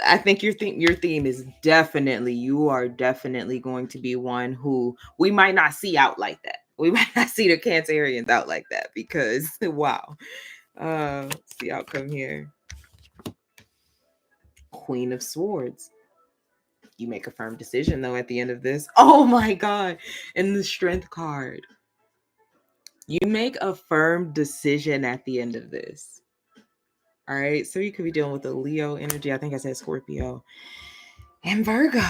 I think your theme is definitely, you are definitely going to be one who we might not see out like that. We might not see the Cancerians out like that because, wow. Let's see outcome here. Queen of Swords. You make a firm decision, though, at the end of this. Oh, my God. And the Strength card. You make a firm decision at the end of this. All right, so you could be dealing with a Leo energy. I think I said Scorpio and Virgo.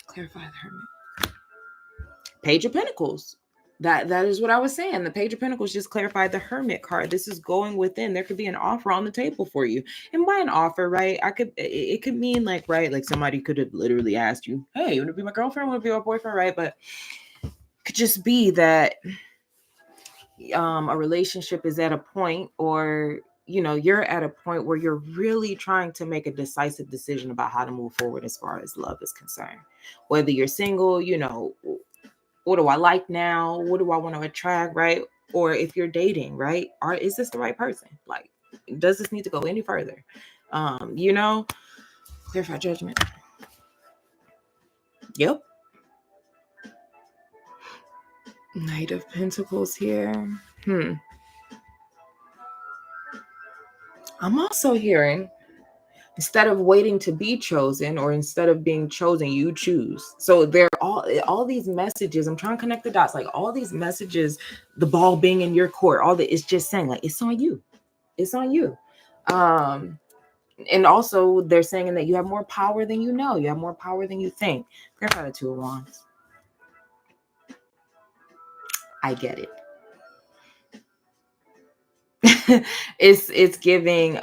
Clarify the Hermit. Page of Pentacles. That is what I was saying. The Page of Pentacles just clarified the Hermit card. This is going within. There could be an offer on the table for you. And by an offer, right, it could mean like, right, like somebody could have literally asked you, hey, you want to be my girlfriend? Want to be my boyfriend? Right? But it could just be that a relationship is at a point, or you're at a point where you're really trying to make a decisive decision about how to move forward as far as love is concerned. Whether you're single, what do I like now? What do I want to attract, right? Or if you're dating, right? Or is this the right person? Like, does this need to go any further? Clarify Judgment. Yep. Knight of Pentacles here. I'm also hearing, instead of waiting to be chosen, or instead of being chosen, you choose. So there are all these messages. I'm trying to connect the dots. Like, all these messages, the ball being in your court, all that, it's just saying, like, it's on you. It's on you. And also they're saying that you have more power than you know. You have more power than you think. Clarify the Two of Wands. I get it. It's giving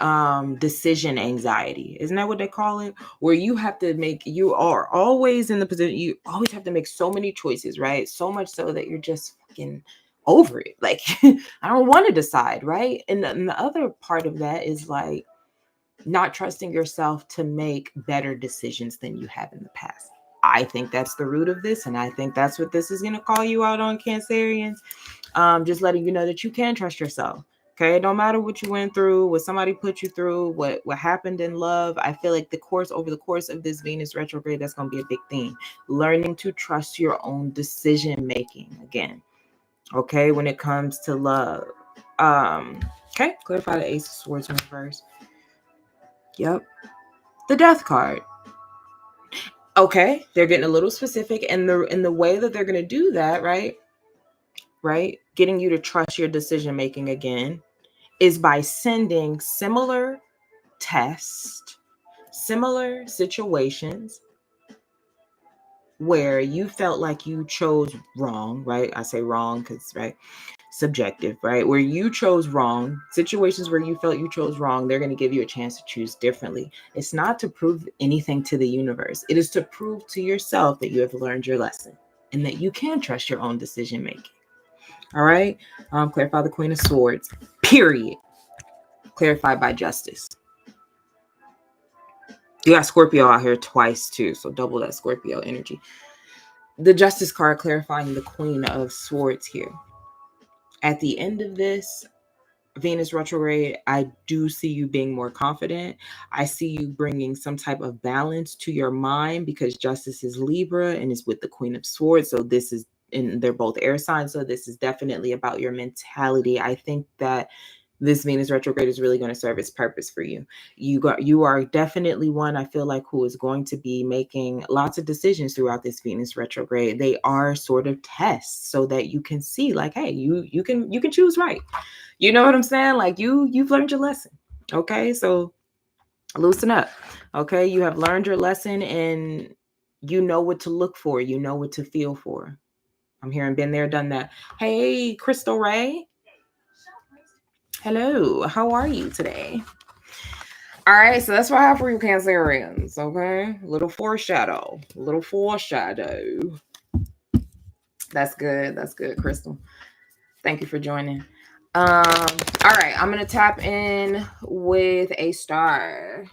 decision anxiety. Isn't that what they call it? Where you have to make, you are always in the position, you always have to make so many choices, right? So much so that you're just fucking over it. Like, I don't want to decide, right? And the other part of that is like not trusting yourself to make better decisions than you have in the past. I think that's the root of this, and I think that's what this is going to call you out on, Cancerians. Just letting you know that you can trust yourself. Okay, it don't matter what you went through, what somebody put you through, what happened in love. I feel like over the course of this Venus retrograde, that's going to be a big theme. Learning to trust your own decision making again. Okay, when it comes to love. Okay, clarify the Ace of Swords in reverse. Yep, the Death card. Okay, they're getting a little specific, and the way that they're going to do that, right, getting you to trust your decision making again, is by sending similar tests, similar situations where you felt like you chose wrong, right? I say wrong because, right, subjective, right? Where you chose wrong, situations where you felt you chose wrong, they're going to give you a chance to choose differently. It's not to prove anything to the universe. It is to prove to yourself that you have learned your lesson and that you can trust your own decision making. All right. Clarify the Queen of Swords. Period. Clarified by Justice. You got Scorpio out here twice too, so double that Scorpio energy. The Justice card clarifying the Queen of Swords here. At the end of this Venus retrograde, I do see you being more confident. I see you bringing some type of balance to your mind, because Justice is Libra and is with the Queen of Swords. So this is, and they're both air signs. So this is definitely about your mentality. I think that this Venus retrograde is really going to serve its purpose for you. You are definitely one, I feel like, who is going to be making lots of decisions throughout this Venus retrograde. They are sort of tests so that you can see, like, hey, you can choose right. You know what I'm saying? Like, you've learned your lesson. Okay, so loosen up. Okay, you have learned your lesson, and you know what to look for. You know what to feel for. I'm hearing been there, done that. Hey, Crystal Ray. Hello, how are you today? All right, so that's what I have for you, Cancerians. Okay, little foreshadow. That's good. That's good, Crystal. Thank you for joining. All right, I'm gonna tap in with a star.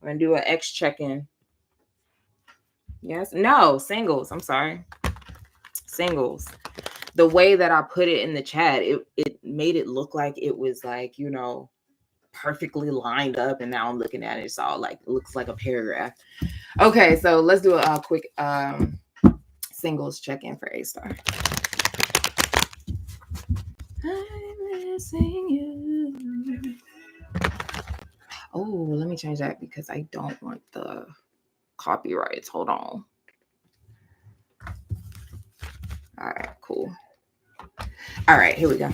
I'm gonna do an X check-in. Yes, no, singles. I'm sorry, singles. The way that I put it in the chat, it made it look like it was like, you know, perfectly lined up, and now I'm looking at it, it's all like, it looks like a paragraph. Okay, so let's do a quick singles check-in for A star. I'm missing you. Oh, let me change that because I don't want the copyrights. Hold on. All right, cool. All right, here we go.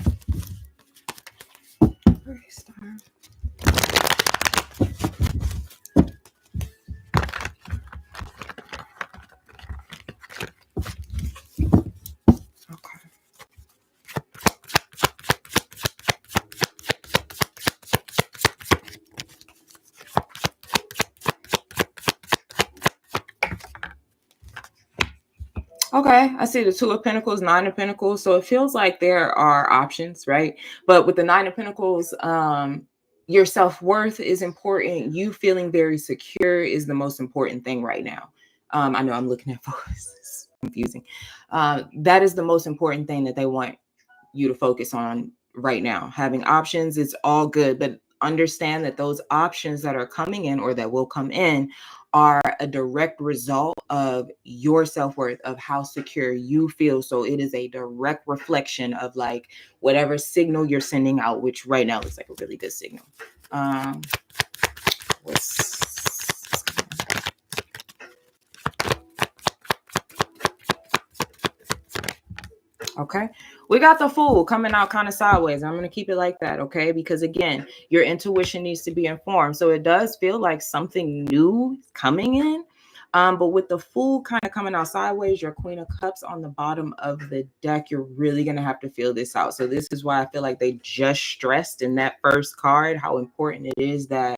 Okay, I see the Two of Pentacles, Nine of Pentacles. So it feels like there are options, right? But with the Nine of Pentacles, your self-worth is important. You feeling very secure is the most important thing right now. I know I'm looking at focus. It's confusing. That is the most important thing that they want you to focus on right now. Having options is all good, but understand that those options that are coming in or that will come in are a direct result of your self-worth, of how secure you feel. So it is a direct reflection of like whatever signal you're sending out, which right now looks like a really good signal. Okay, we got the Fool coming out kind of sideways. I'm going to keep it like that, okay? Because again, your intuition needs to be informed. So it does feel like something new is coming in. But with the Fool kind of coming out sideways, your Queen of Cups on the bottom of the deck, you're really going to have to feel this out. So this is why I feel like they just stressed in that first card how important it is that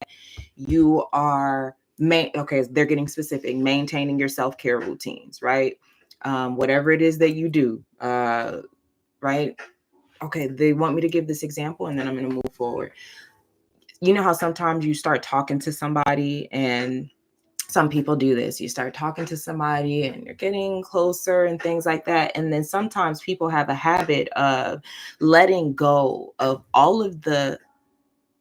you are, okay, they're getting specific, maintaining your self-care routines, right? Whatever it is that you do, right? Okay, they want me to give this example and then I'm going to move forward. You know how sometimes you start talking to somebody, and some people do this. You start talking to somebody and you're getting closer and things like that. And then sometimes people have a habit of letting go of all of the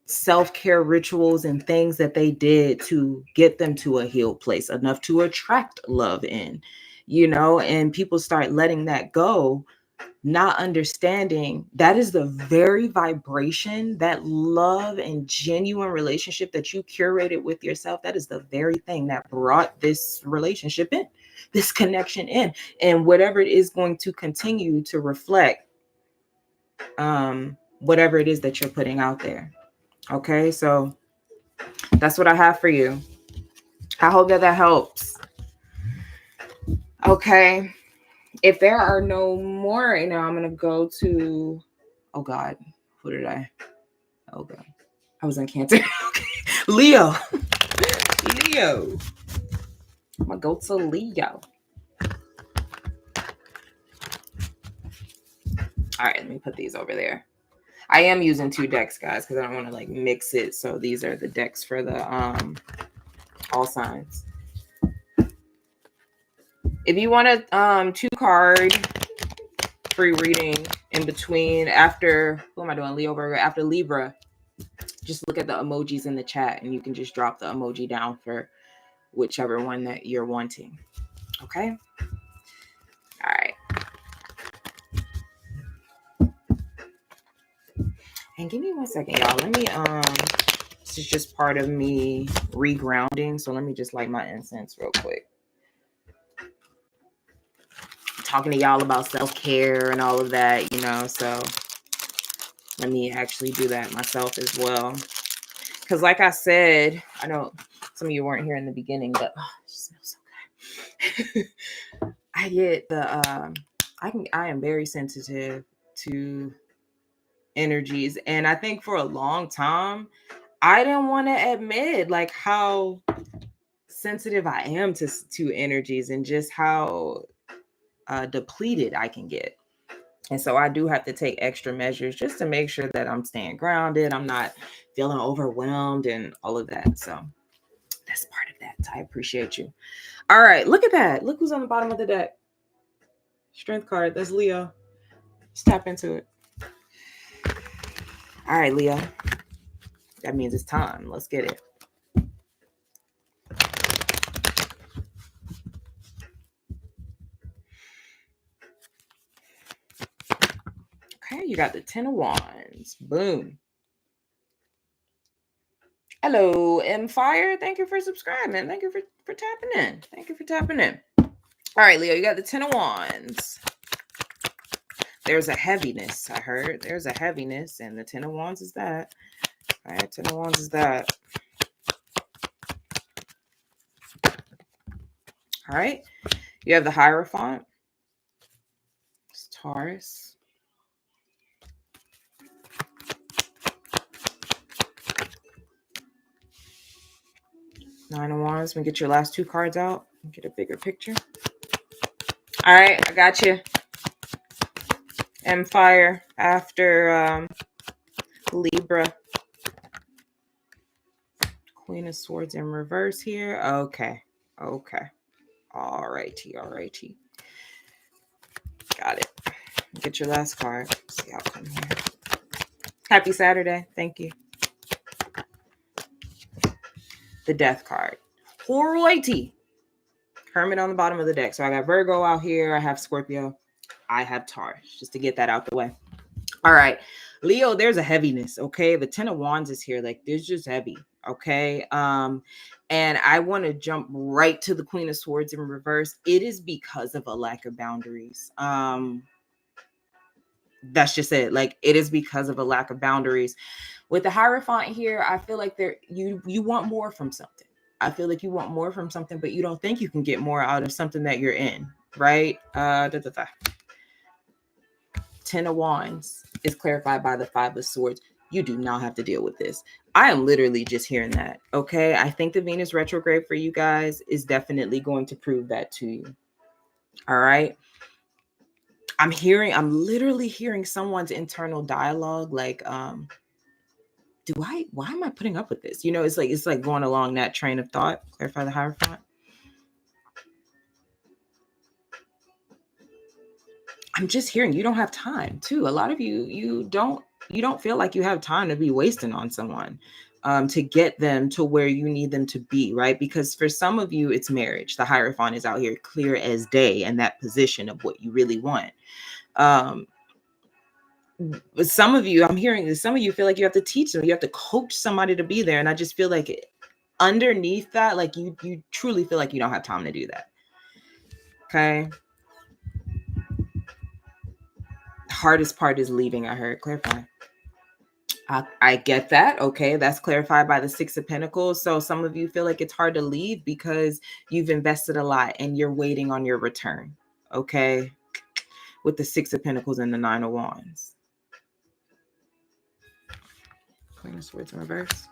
self-care rituals and things that they did to get them to a healed place, enough to attract love in, you know, and people start letting that go, not understanding that is the very vibration, that love and genuine relationship that you curated with yourself. That is the very thing that brought this relationship in, this connection in, and whatever it is going to continue to reflect whatever it is that you're putting out there. Okay, so that's what I have for you. I hope that helps. Okay, if there are no more right now, I'm gonna go to, oh God, who did I? Oh God, I was in Cancer. Okay, Leo. Leo. I'm gonna go to Leo. All right, let me put these over there. I am using two decks, guys, because I don't want to like mix it. So these are the decks for the all signs. If you want a 2-card free reading in between, after, who am I doing? Leo, Virgo, after Libra, just look at the emojis in the chat and you can just drop the emoji down for whichever one that you're wanting. Okay. All right. And give me 1 second, y'all. Let me, this is just part of me regrounding. So let me just light my incense real quick. I'm talking to y'all about self-care and all of that, you know, so let me actually do that myself as well. Because like I said, I know some of you weren't here in the beginning, but oh, it just smells so good. I get the, I am very sensitive to energies. And I think for a long time, I didn't want to admit like how sensitive I am to energies and just how depleted I can get. And so I do have to take extra measures just to make sure that I'm staying grounded. I'm not feeling overwhelmed and all of that. So that's part of that. I appreciate you. All right. Look at that. Look who's on the bottom of the deck. Strength card. That's Leo. Let's tap into it. All right, Leo. That means it's time. Let's get it. Okay, you got the 10 of Wands. Boom. Hello, M Fire. Thank you for subscribing. Thank you for tapping in. Thank you for tapping in. All right, Leo, you got the 10 of Wands. There's a heaviness, I heard. There's a heaviness, and the 10 of Wands is that. All right, 10 of Wands is that. All right. You have the Hierophant. It's Taurus. Nine of Wands. Let me get your last two cards out. Get a bigger picture. All right, I got you. Empire after Libra. Queen of Swords in reverse here. Okay. Okay. All righty. All righty. Got it. Get your last card. See outcome here. Happy Saturday. Thank you. The Death card. Alrighty. Hermit on the bottom of the deck. So I got Virgo out here. I have Scorpio. I have Taurus. Just to get that out the way. All right. Leo, there's a heaviness. Okay. The 10 of Wands is here. Like, there's just heavy. Okay. And I want to jump right to the Queen of Swords in reverse. It is because of a lack of boundaries. That's just it. Like, it is because of a lack of boundaries. With the Hierophant here, I feel like you want more from something. I feel like you want more from something, but you don't think you can get more out of something that you're in, right? 10 of Wands is clarified by the 5 of Swords. You do not have to deal with this. I am literally just hearing that. Okay. I think the Venus retrograde for you guys is definitely going to prove that to you. All right. I'm literally hearing someone's internal dialogue. Like, why am I putting up with this? You know, it's like going along that train of thought. Clarify the Hierophant. I'm just hearing you don't have time too. A lot of you don't feel like you have time to be wasting on someone to get them to where you need them to be, right? Because for some of you, it's marriage. The Hierophant is out here clear as day and that position of what you really want. But some of you, I'm hearing this, some of you feel like you have to teach them, you have to coach somebody to be there. And I just feel like underneath that, like you truly feel like you don't have time to do that. Okay. Hardest part is leaving, I heard. Clarify. I get that. Okay. That's clarified by the 6 of Pentacles. So some of you feel like it's hard to leave because you've invested a lot and you're waiting on your return. Okay. With the 6 of Pentacles and the 9 of Wands. Queen of Swords in reverse.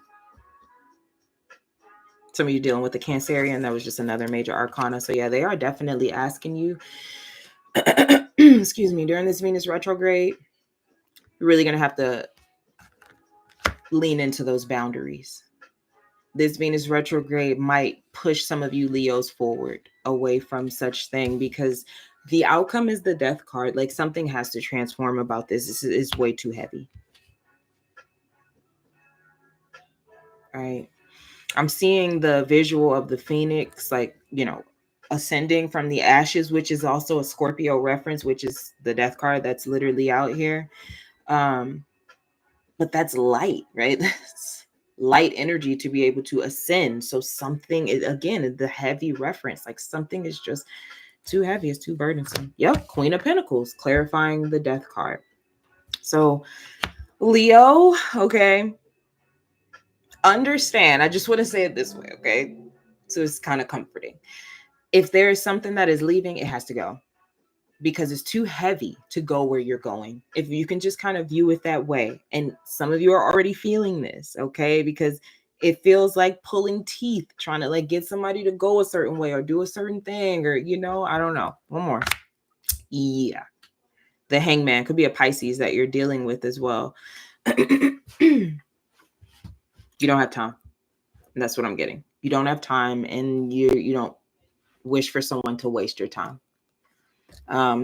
Some of you dealing with the Cancerian. That was just another major arcana. So yeah, they are definitely asking you, excuse me, during this Venus retrograde, you're really going to have to lean into those boundaries. This Venus retrograde might push some of you Leos forward away from such thing because the outcome is the Death card. Like, something has to transform about this. This is way too heavy. All right. I'm seeing the visual of the Phoenix, like, you know, ascending from the ashes, which is also a Scorpio reference, which is the Death card that's literally out here. But that's light, right? That's light energy to be able to ascend. So something is, again, the heavy reference, like something is just too heavy. It's too burdensome. Yep. Queen of Pentacles, clarifying the Death card. So Leo, okay. Understand. I just want to say it this way. Okay. So it's kind of comforting. If there is something that is leaving, it has to go. because it's too heavy to go where you're going. If you can just kind of view it that way. And some of you are already feeling this, okay? Because it feels like pulling teeth, trying to like get somebody to go a certain way or do a certain thing, or, you know, I don't know. One more. Yeah. The Hangman could be a Pisces that you're dealing with as well. You don't have time. And that's what I'm getting. You don't have time, and you don't wish for someone to waste your time.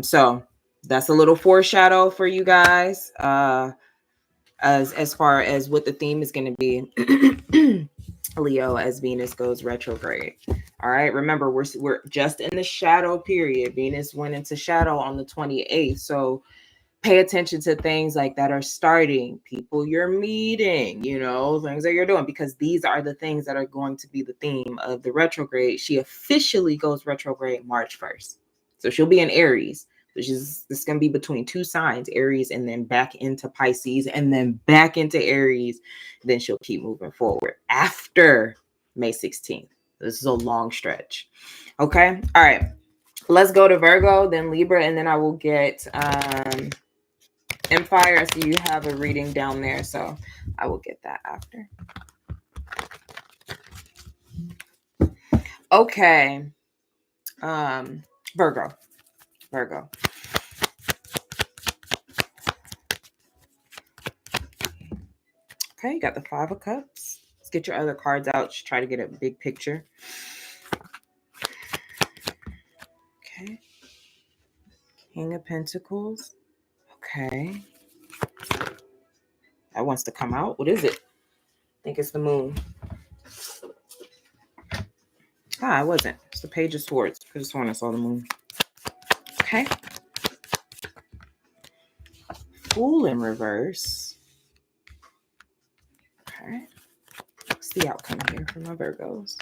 So that's a little foreshadow for you guys. As far as what the theme is going to be. Leo, as Venus goes retrograde. All right. Remember, we're just in the shadow period. Venus went into shadow on the 28th. So pay attention to things like that are starting, people you're meeting, you know, things that you're doing, because these are the things that are going to be the theme of the retrograde. She officially goes retrograde March 1st. So she'll be in Aries, which is, this going to be between two signs, Aries, and then back into Pisces, and then back into Aries. Then she'll keep moving forward after May 16th. This is a long stretch. Okay. All right. Let's go to Virgo, then Libra, and then I will get Empire. I see you have a reading down there, so I will get that after. Okay. Virgo. Okay, you got the 5 of Cups. Let's get your other cards out. Just try to get a big picture. Okay. King of Pentacles. Okay. That wants to come out. What is it? I think it's the Moon. Ah, it wasn't. It's the Page of Swords. I just want to saw the Moon. Okay. Fool in reverse. Okay. What's the outcome here for my Virgos?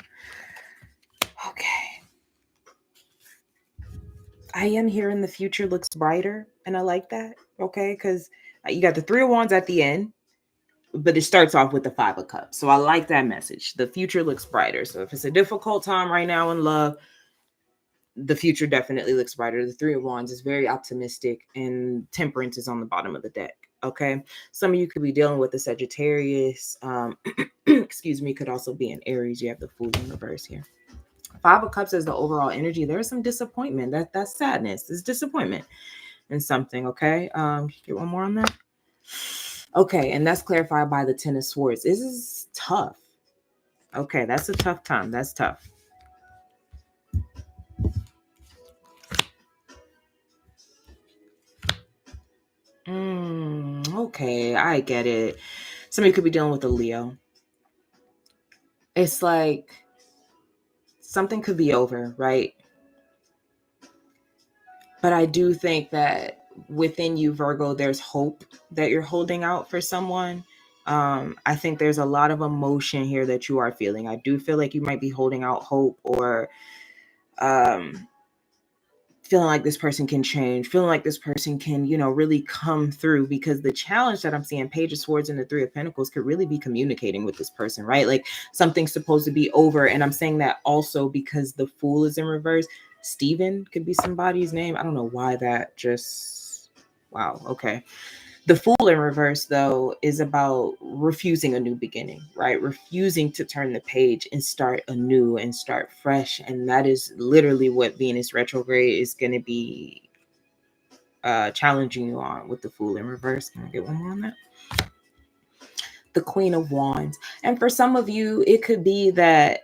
Okay. I am hearing the future looks brighter, and I like that. Okay, because you got the 3 of Wands at the end, but it starts off with the 5 of Cups. So I like that message. The future looks brighter. So if it's a difficult time right now in love, the future definitely looks brighter. The 3 of Wands is very optimistic, and Temperance is on the bottom of the deck. Okay, some of you could be dealing with the Sagittarius. Excuse me, could also be an Aries. You have the Fool in reverse here. 5 of Cups is the overall energy. There's some disappointment. That's sadness. It's disappointment in something. Okay. Get one more on that. Okay, and that's clarified by the 10 of Swords. This is tough. Okay, that's a tough time. That's tough. Okay, I get it. Somebody could be dealing with a Leo. It's like something could be over, right? But I do think that within you, Virgo, there's hope that you're holding out for someone. I think there's a lot of emotion here that you are feeling. I do feel like you might be holding out hope, or feeling like this person can change, feeling like this person can, you know, really come through, because the challenge that I'm seeing, Page of Swords and the 3 of Pentacles, could really be communicating with this person, right? Like something's supposed to be over. And I'm saying that also because the Fool is in reverse. Steven could be somebody's name. I don't know why that just, wow. Okay. The Fool in reverse, though, is about refusing a new beginning, right? Refusing to turn the page and start anew and start fresh. And that is literally what Venus retrograde is going to be challenging you on with the Fool in reverse. Can I get one more on that? The Queen of Wands. And for some of you, it could be that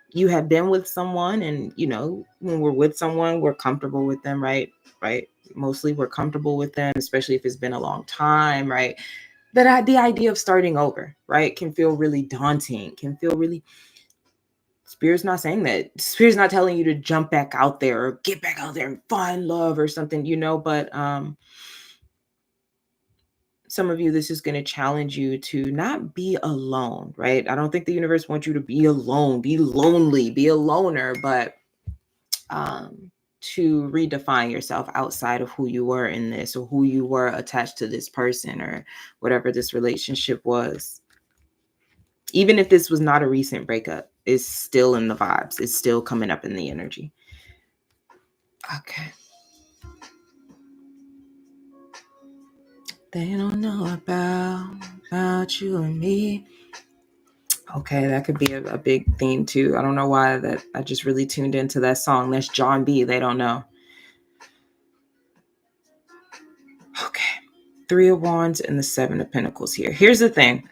you have been with someone, and, you know, when we're with someone, we're comfortable with them, right? Mostly we're comfortable with them, especially if it's been a long time, right? But the idea of starting over, right, can feel really daunting, can feel really, Spirit's not saying that. Spirit's not telling you to jump back out there or get back out there and find love or something, you know, but some of you, this is going to challenge you to not be alone, right? I don't think the universe wants you to be alone, be lonely, be a loner, but to redefine yourself outside of who you were in this, or who you were attached to this person, or whatever this relationship was. Even if this was not a recent breakup, it's still in the vibes. It's still coming up in the energy. Okay. they don't know about you and me. Okay, that could be a big theme too. I don't know why that I just really tuned into that song. That's John B. They don't know. Okay. 3 of Wands and the 7 of Pentacles here. Here's the thing.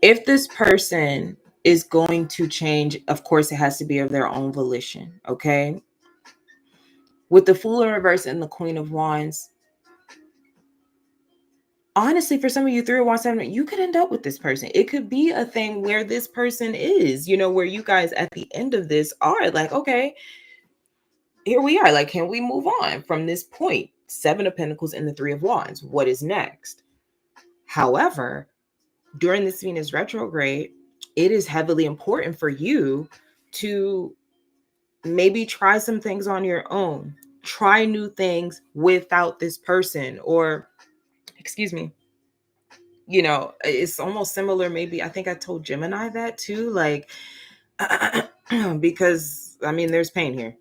If this person is going to change, of course, it has to be of their own volition. Okay. With the Fool in reverse and the Queen of Wands, honestly, for some of you, 3 of Wands, 7, you could end up with this person. It could be a thing where this person is, where you guys at the end of this are like, okay, here we are. Like, can we move on from this point? 7 of Pentacles and the 3 of Wands. What is next? However, during this Venus retrograde, it is heavily important for you to maybe try some things on your own. Try new things without this person, or, excuse me, it's almost similar. Maybe I think I told Gemini that too, like, because I mean, there's pain here.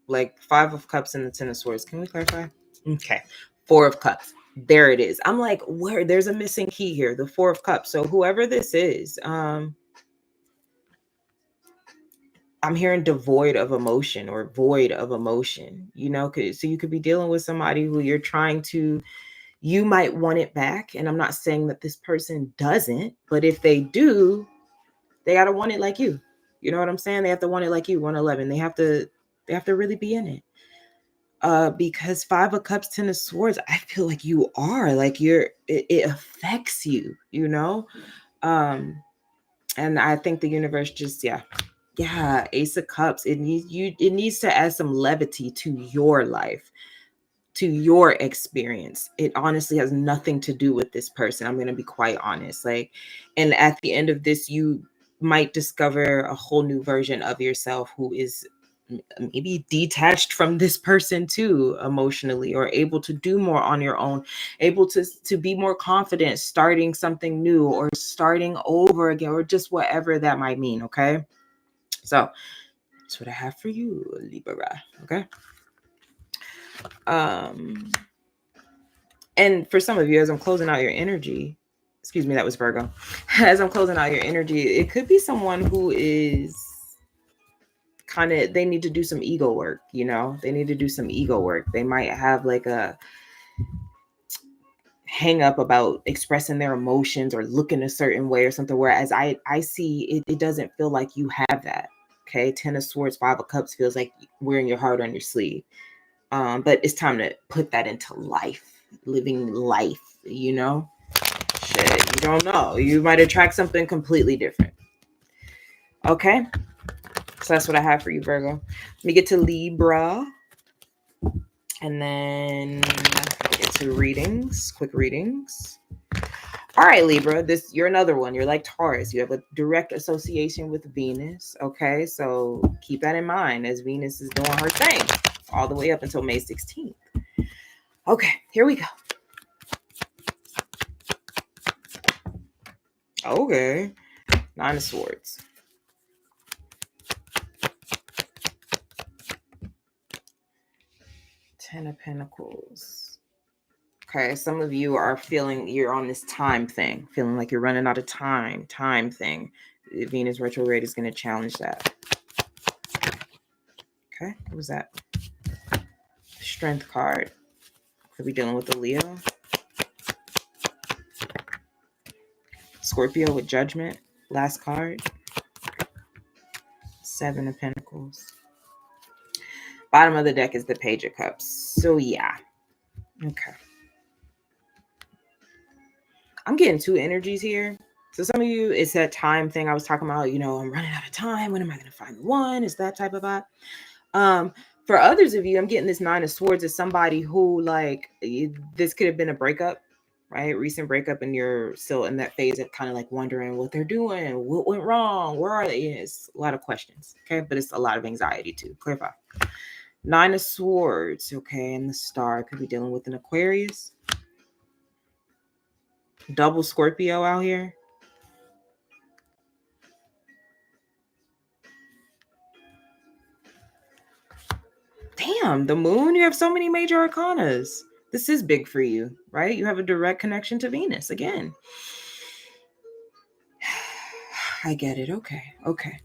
Like 5 of Cups and the 10 of Swords. Can we clarify? Okay. 4 of Cups. There it is. I'm like, where? There's a missing key here. The 4 of Cups. So whoever this is, I'm hearing devoid of emotion or void of emotion, so you could be dealing with somebody who you might want it back. And I'm not saying that this person doesn't, but if they do, they got to want it like you. You know what I'm saying? They have to want it like you, 111. They have to really be in it. Because 5 of Cups, 10 of Swords, I feel like you are like it affects you, and I think the universe just, Ace of Cups, it needs to add some levity to your life, to your experience. It honestly has nothing to do with this person. I'm going to be quite honest. Like, and at the end of this, you might discover a whole new version of yourself who is maybe detached from this person too, emotionally, or able to do more on your own, able to be more confident, starting something new or starting over again, or just whatever that might mean. Okay. So that's what I have for you, Libra. Okay. And for some of you, as I'm closing out your energy, excuse me, that was Virgo. As I'm closing out your energy, it could be someone who is kind of, they need to do some ego work, they need to do some ego work. They might have like a hang up about expressing their emotions or looking a certain way or something, whereas I see it doesn't feel like you have that. Okay. 10 of Swords, 5 of Cups feels like wearing your heart on your sleeve. But it's time to put that into life, living life, Shit, you don't know. You might attract something completely different. Okay. So that's what I have for you, Virgo. Let me get to Libra. And then get to readings, quick readings. All right, Libra, you're another one. You're like Taurus. You have a direct association with Venus. Okay, so keep that in mind as Venus is doing her thing all the way up until May 16th. Okay, here we go. Okay, 9 of Swords. 10 of Pentacles. Okay, some of you are feeling you're on this time thing, feeling like you're running out of time thing. Venus retrograde is going to challenge that. Okay, what was that? Strength card. Could be dealing with a Leo. Scorpio with Judgment. Last card. 7 of Pentacles. Bottom of the deck is the Page of Cups. So yeah. Okay. I'm getting 2 energies here. So some of you, it's that time thing I was talking about. I'm running out of time. When am I going to find the one? It's that type of vibe. For others of you, I'm getting this 9 of Swords as somebody who, like, this could have been a breakup, right? Recent breakup, and you're still in that phase of kind of like wondering what they're doing, what went wrong, where are they? It's a lot of questions, okay? But it's a lot of anxiety too. Clarify. 9 of Swords, okay, and the Star could be dealing with an Aquarius. Double Scorpio out here. Damn, the Moon. You have so many major arcanas. This is big for you, right? You have a direct connection to Venus again. I get it. Okay. Okay.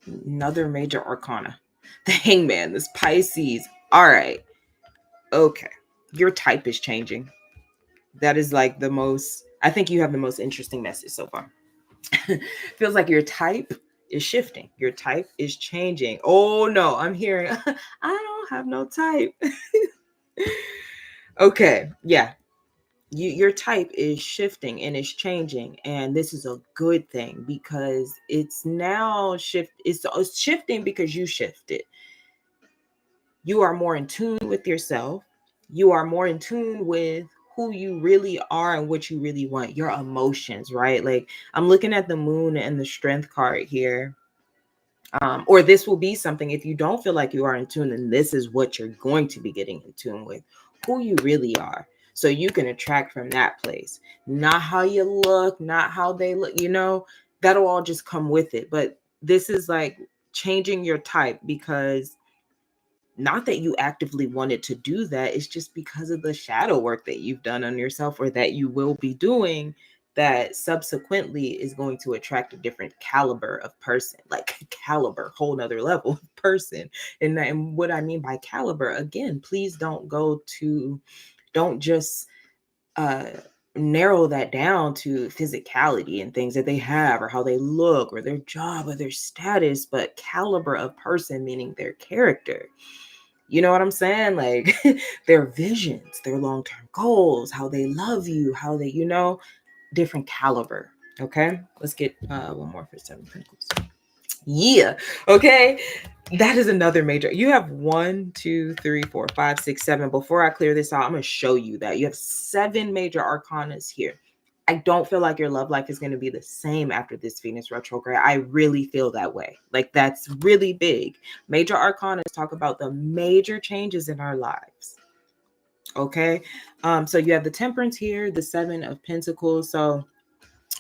Another major arcana. The Hangman, this Pisces. All right. Okay. Your type is changing. That is like the most, I think you have the most interesting message so far. Feels like your type is shifting. Your type is changing. Oh no, I'm hearing, I don't have no type. Okay. Yeah. Your type is shifting and it's changing, and this is a good thing because it's now it's shifting because you shifted. You are more in tune with yourself. You are more in tune with who you really are and what you really want, your emotions, right? Like I'm looking at the moon and the strength card here. Or this will be something, if you don't feel like you are in tune, then this is what you're going to be getting in tune with, who you really are. So you can attract from that place, not how you look, not how they look, that'll all just come with it. But this is like changing your type because not that you actively wanted to do that. It's just because of the shadow work that you've done on yourself or that you will be doing that subsequently is going to attract a different caliber of person, like caliber, whole nother level of person. And what I mean by caliber, again, please don't just narrow that down to physicality and things that they have or how they look or their job or their status, but caliber of person, meaning their character. You know what I'm saying? Like their visions, their long-term goals, how they love you, how they, different caliber. Okay. Let's get one more for 7 Pentacles. Yeah. Okay. That is another major. You have 1, 2, 3, 4, 5, 6, 7. Before I clear this out, I'm going to show you that you have 7 major arcanas here. I don't feel like your love life is going to be the same after this Venus retrograde. I really feel that way. Like that's really big. Major arcanas talk about the major changes in our lives. Okay. So you have the Temperance here, the 7 of Pentacles. So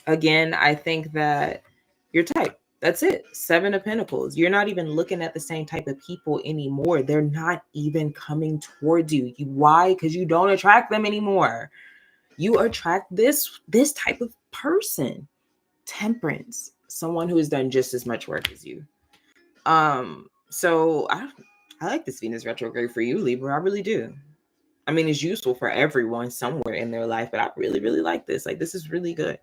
again, I think that your type, that's it. 7 of Pentacles. You're not even looking at the same type of people anymore. They're not even coming towards you. Why? Because you don't attract them anymore. You attract this type of person. Temperance, someone who has done just as much work as you. So I like this Venus retrograde for you, Libra. I really do. I mean, it's useful for everyone somewhere in their life, but I really, really like this. Like, this is really good.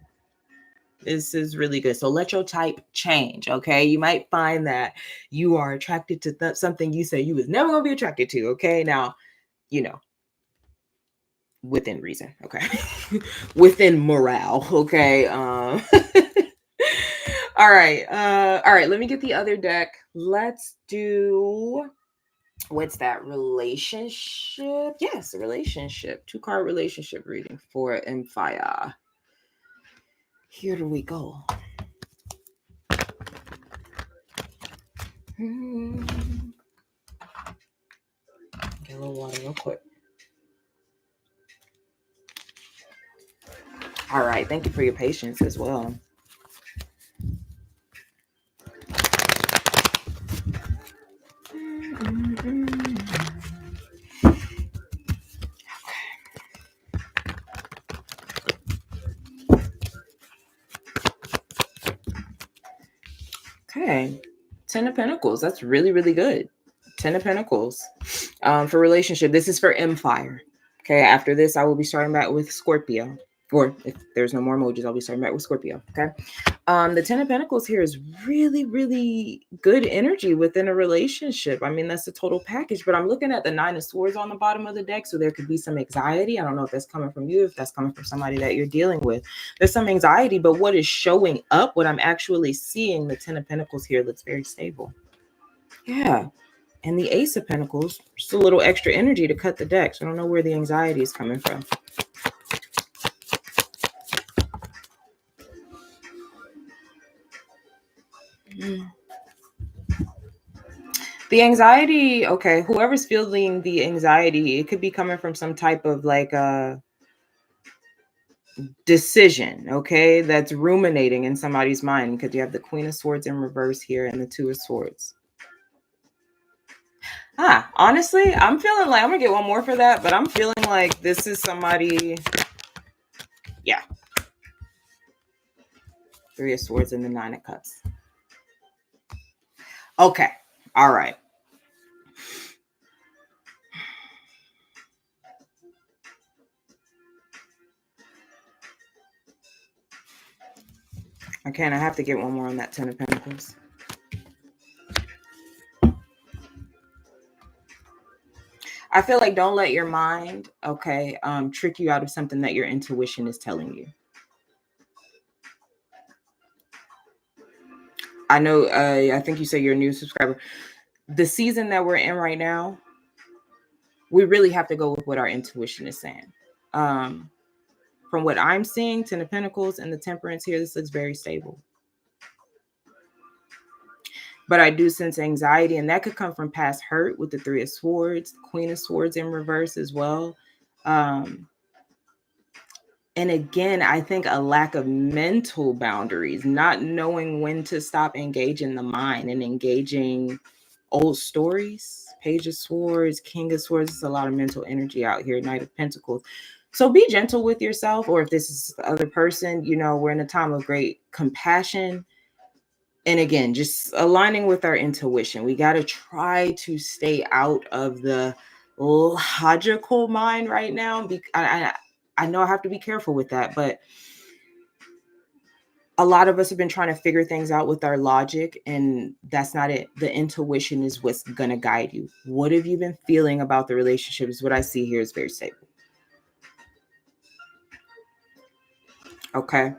This is really good. So let your type change, okay? You might find that you are attracted to something you say you was never going to be attracted to, okay? Now, within reason, okay? Within morale, okay? All right. All right, let me get the other deck. Let's do, what's that? Relationship? Yes, relationship. 2-card relationship reading for Empire. Here we go. Get a little water real quick. All right. Thank you for your patience as well. Okay. 10 of Pentacles. That's really, really good. 10 of Pentacles. For relationship. This is for Empire. Okay. After this, I will be starting back with Scorpio. Or if there's no more emojis, I'll be starting back with Scorpio. Okay. The 10 of Pentacles here is really, really good energy within a relationship. I mean, that's the total package, but I'm looking at the 9 of Swords on the bottom of the deck. So there could be some anxiety. I don't know if that's coming from you, if that's coming from somebody that you're dealing with. There's some anxiety, but what is showing up, what I'm actually seeing, the 10 of Pentacles here looks very stable. Yeah. And the Ace of Pentacles, just a little extra energy to cut the deck. So I don't know where the anxiety is coming from. The anxiety, okay, whoever's feeling the anxiety, it could be coming from some type of like decision, okay, that's ruminating in somebody's mind, because you have the Queen of Swords in reverse here and the 2 of Swords. Honestly, I'm feeling like I'm gonna get one more for that, but I'm feeling like this is somebody. Yeah. Three of Swords and the Nine of Cups. Okay. All right. Okay, and I have to get one more on that Ten of Pentacles. I feel like don't let your mind, okay, trick you out of something that your intuition is telling you. I know, I think you said you're a new subscriber. The season that we're in right now, we really have to go with what our intuition is saying. From what I'm seeing, Ten of Pentacles and the Temperance here, this looks very stable. But I do sense anxiety, and that could come from past hurt with the Three of Swords, Queen of Swords in reverse as well. And again, I think a lack of mental boundaries, not knowing when to stop engaging the mind and engaging old stories. Page of Swords, King of Swords. There's a lot of mental energy out here. Knight of Pentacles. So be gentle with yourself, or if this is the other person, you know, we're in a time of great compassion. And again, just aligning with our intuition. We got to try to stay out of the logical mind right now. I know I have to be careful with that, but a lot of us have been trying to figure things out with our logic, and that's not it. The intuition is what's going to guide you. What have you been feeling about the relationship is what I see here is very stable. Okay.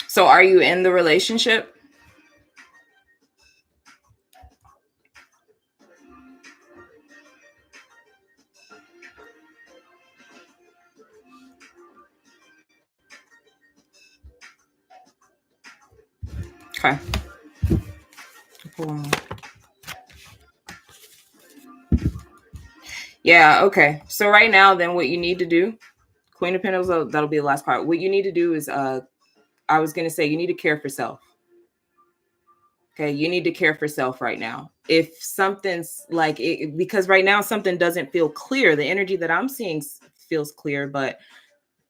So are you in the relationship? Okay. Yeah, okay. So right now, then what you need to do, Queen of Pentacles, that'll be the last part. What you need to do is, I was going to say, you need to care for self. Okay, you need to care for self right now. If something's like it, because right now something doesn't feel clear, the energy that I'm seeing feels clear, but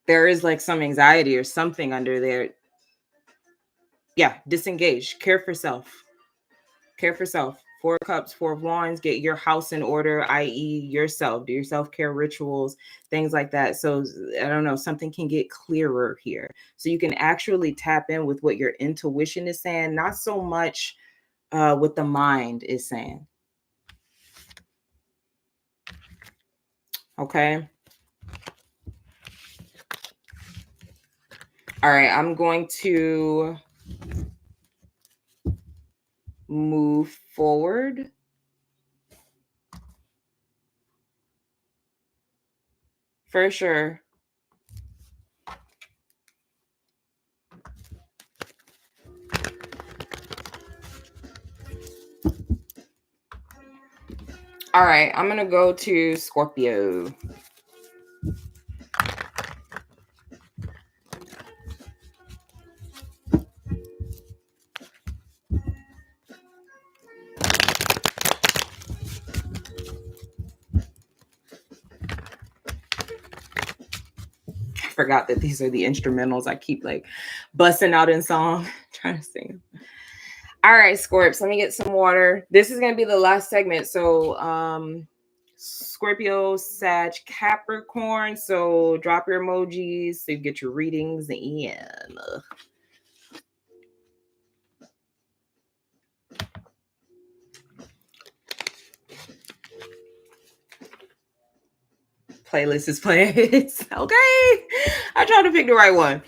there is like some anxiety or something under there. Yeah, disengage, care for self. Care for self. Four of Cups, Four of Wands, get your house in order, i.e. yourself. Do your self-care rituals, things like that. So I don't know, something can get clearer here. So you can actually tap in with what your intuition is saying, not so much what the mind is saying. Okay. All right, I'm going to move forward. For sure. All right, I'm going to go to Scorpio. I forgot that these are the instrumentals I keep like busting out in song, trying to sing. All right, Scorps, let me get some water. This is going to be the last segment. So, Scorpio, Sag, Capricorn. So drop your emojis so you get your readings in. Playlist is playing. It's okay. I tried to pick the right one.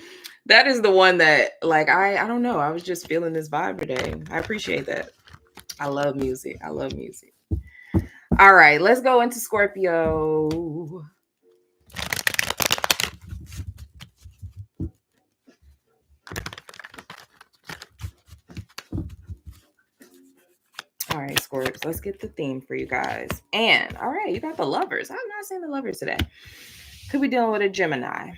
That is the one that, like, I don't know. I was just feeling this vibe today. I appreciate that. I love music. I love music. All right, let's go into Scorpio. All right, Scorps, let's get the theme for you guys. And all right, you got the Lovers. I'm not seeing the Lovers today. Could be dealing with a Gemini.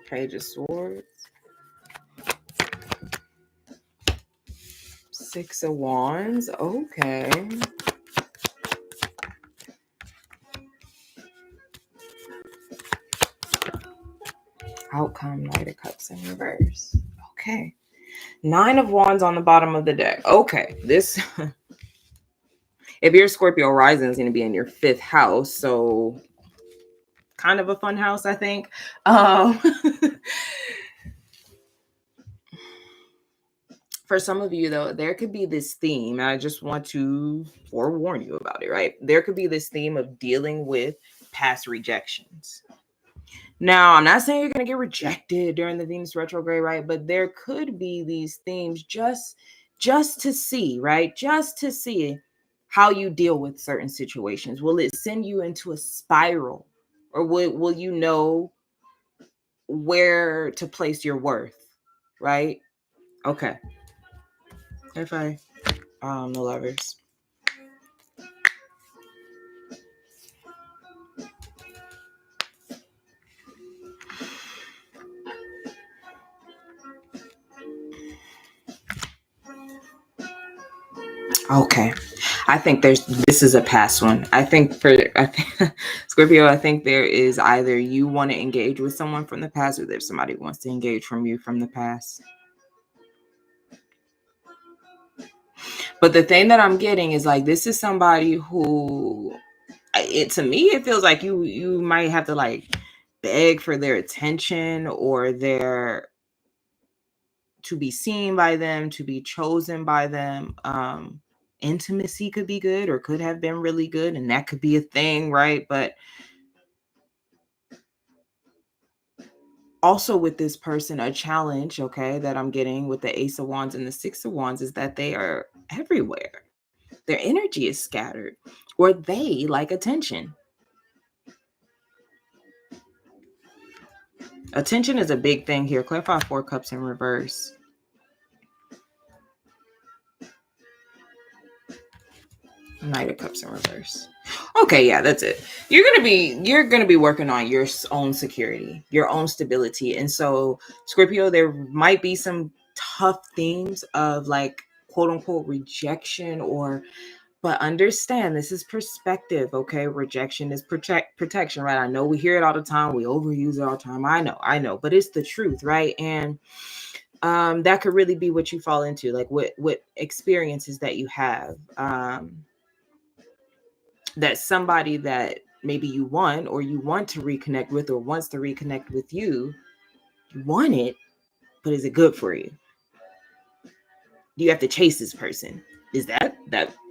Page of Swords. Six of Wands. Okay. Outcome, Knight of Cups in reverse. Okay. Nine of Wands on the bottom of the deck. Okay. This, if you're Scorpio rising, is going to be in your 5th house. So kind of a fun house, I think. For some of you, though, there could be this theme, and I just want to forewarn you about it, right? There could be this theme of dealing with past rejections. Now, I'm not saying you're going to get rejected during the Venus retrograde, right? But there could be these themes just to see, right? Just to see how you deal with certain situations. Will it send you into a spiral, or will you know where to place your worth, right? Okay. If I the Lovers. Okay. I think this is a past one. I think Scorpio, I think there is either you want to engage with someone from the past, or there's somebody who wants to engage from you from the past. But the thing that I'm getting is like, this is somebody who, to me, it feels like you might have to like beg for their attention, or to be seen by them, to be chosen by them. Intimacy could be good, or could have been really good, and that could be a thing, right? But also with this person, a challenge, okay, that I'm getting with the Ace of Wands and the Six of Wands is that they are everywhere. Their energy is scattered, or they like attention. Attention is a big thing here. Clarify 4 Cups in reverse. Knight of Cups in reverse. Okay, yeah, that's it. You're gonna be working on your own security, your own stability. And so, Scorpio, there might be some tough themes of like quote unquote rejection, but understand this is perspective, okay? Rejection is protection, right? I know we hear it all the time, we overuse it all the time. I know, but it's the truth, right? And that could really be what you fall into, like what experiences that you have. That somebody that maybe you want, or you want to reconnect with, or wants to reconnect with you want it, but is it good for you? Do you have to chase this person? Is that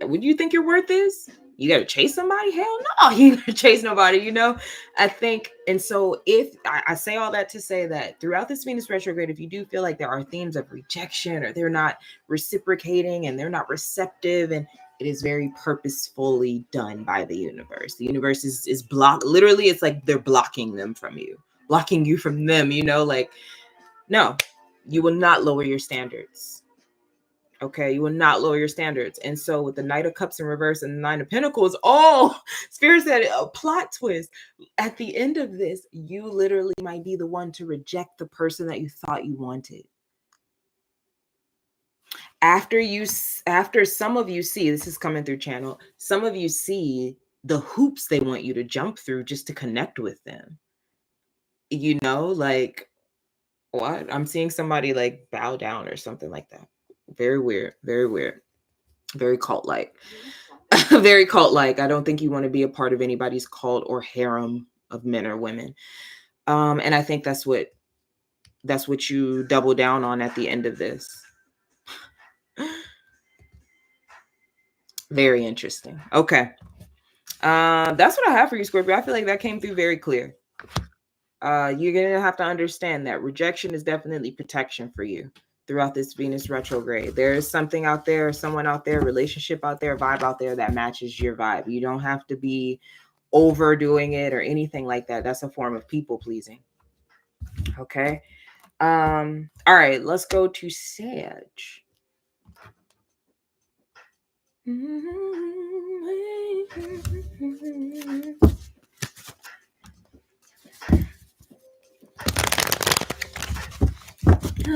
what you think your worth is? You got to chase somebody? Hell no, you got to chase nobody, you know? I think, and so if I say all that to say that throughout this Venus retrograde, if you do feel like there are themes of rejection, or they're not reciprocating and they're not receptive, and it is very purposefully done by the universe. The universe is blocked. Literally, it's like they're blocking them from you, blocking you from them, you know, like, no, you will not lower your standards. Okay, you will not lower your standards. And so with the Knight of Cups in reverse and the Nine of Pentacles, Spirit said a plot twist. At the end of this, you literally might be the one to reject the person that you thought you wanted. After some of you see, this is coming through channel, some of you see the hoops they want you to jump through just to connect with them. You know, like, what? I'm seeing somebody like bow down or something like that. Very weird, very weird. Very cult-like. Very cult-like. I don't think you want to be a part of anybody's cult or harem of men or women. And I think that's what you double down on at the end of this. Very interesting. Okay. That's what I have for you, Scorpio. I feel like that came through very clear. You're gonna have to understand that rejection is definitely protection for you throughout this Venus retrograde. There is something out there, someone out there, relationship out there, vibe out there that matches your vibe. You don't have to be overdoing it or anything like that. That's a form of people pleasing. Okay. All right, let's go to Sag. All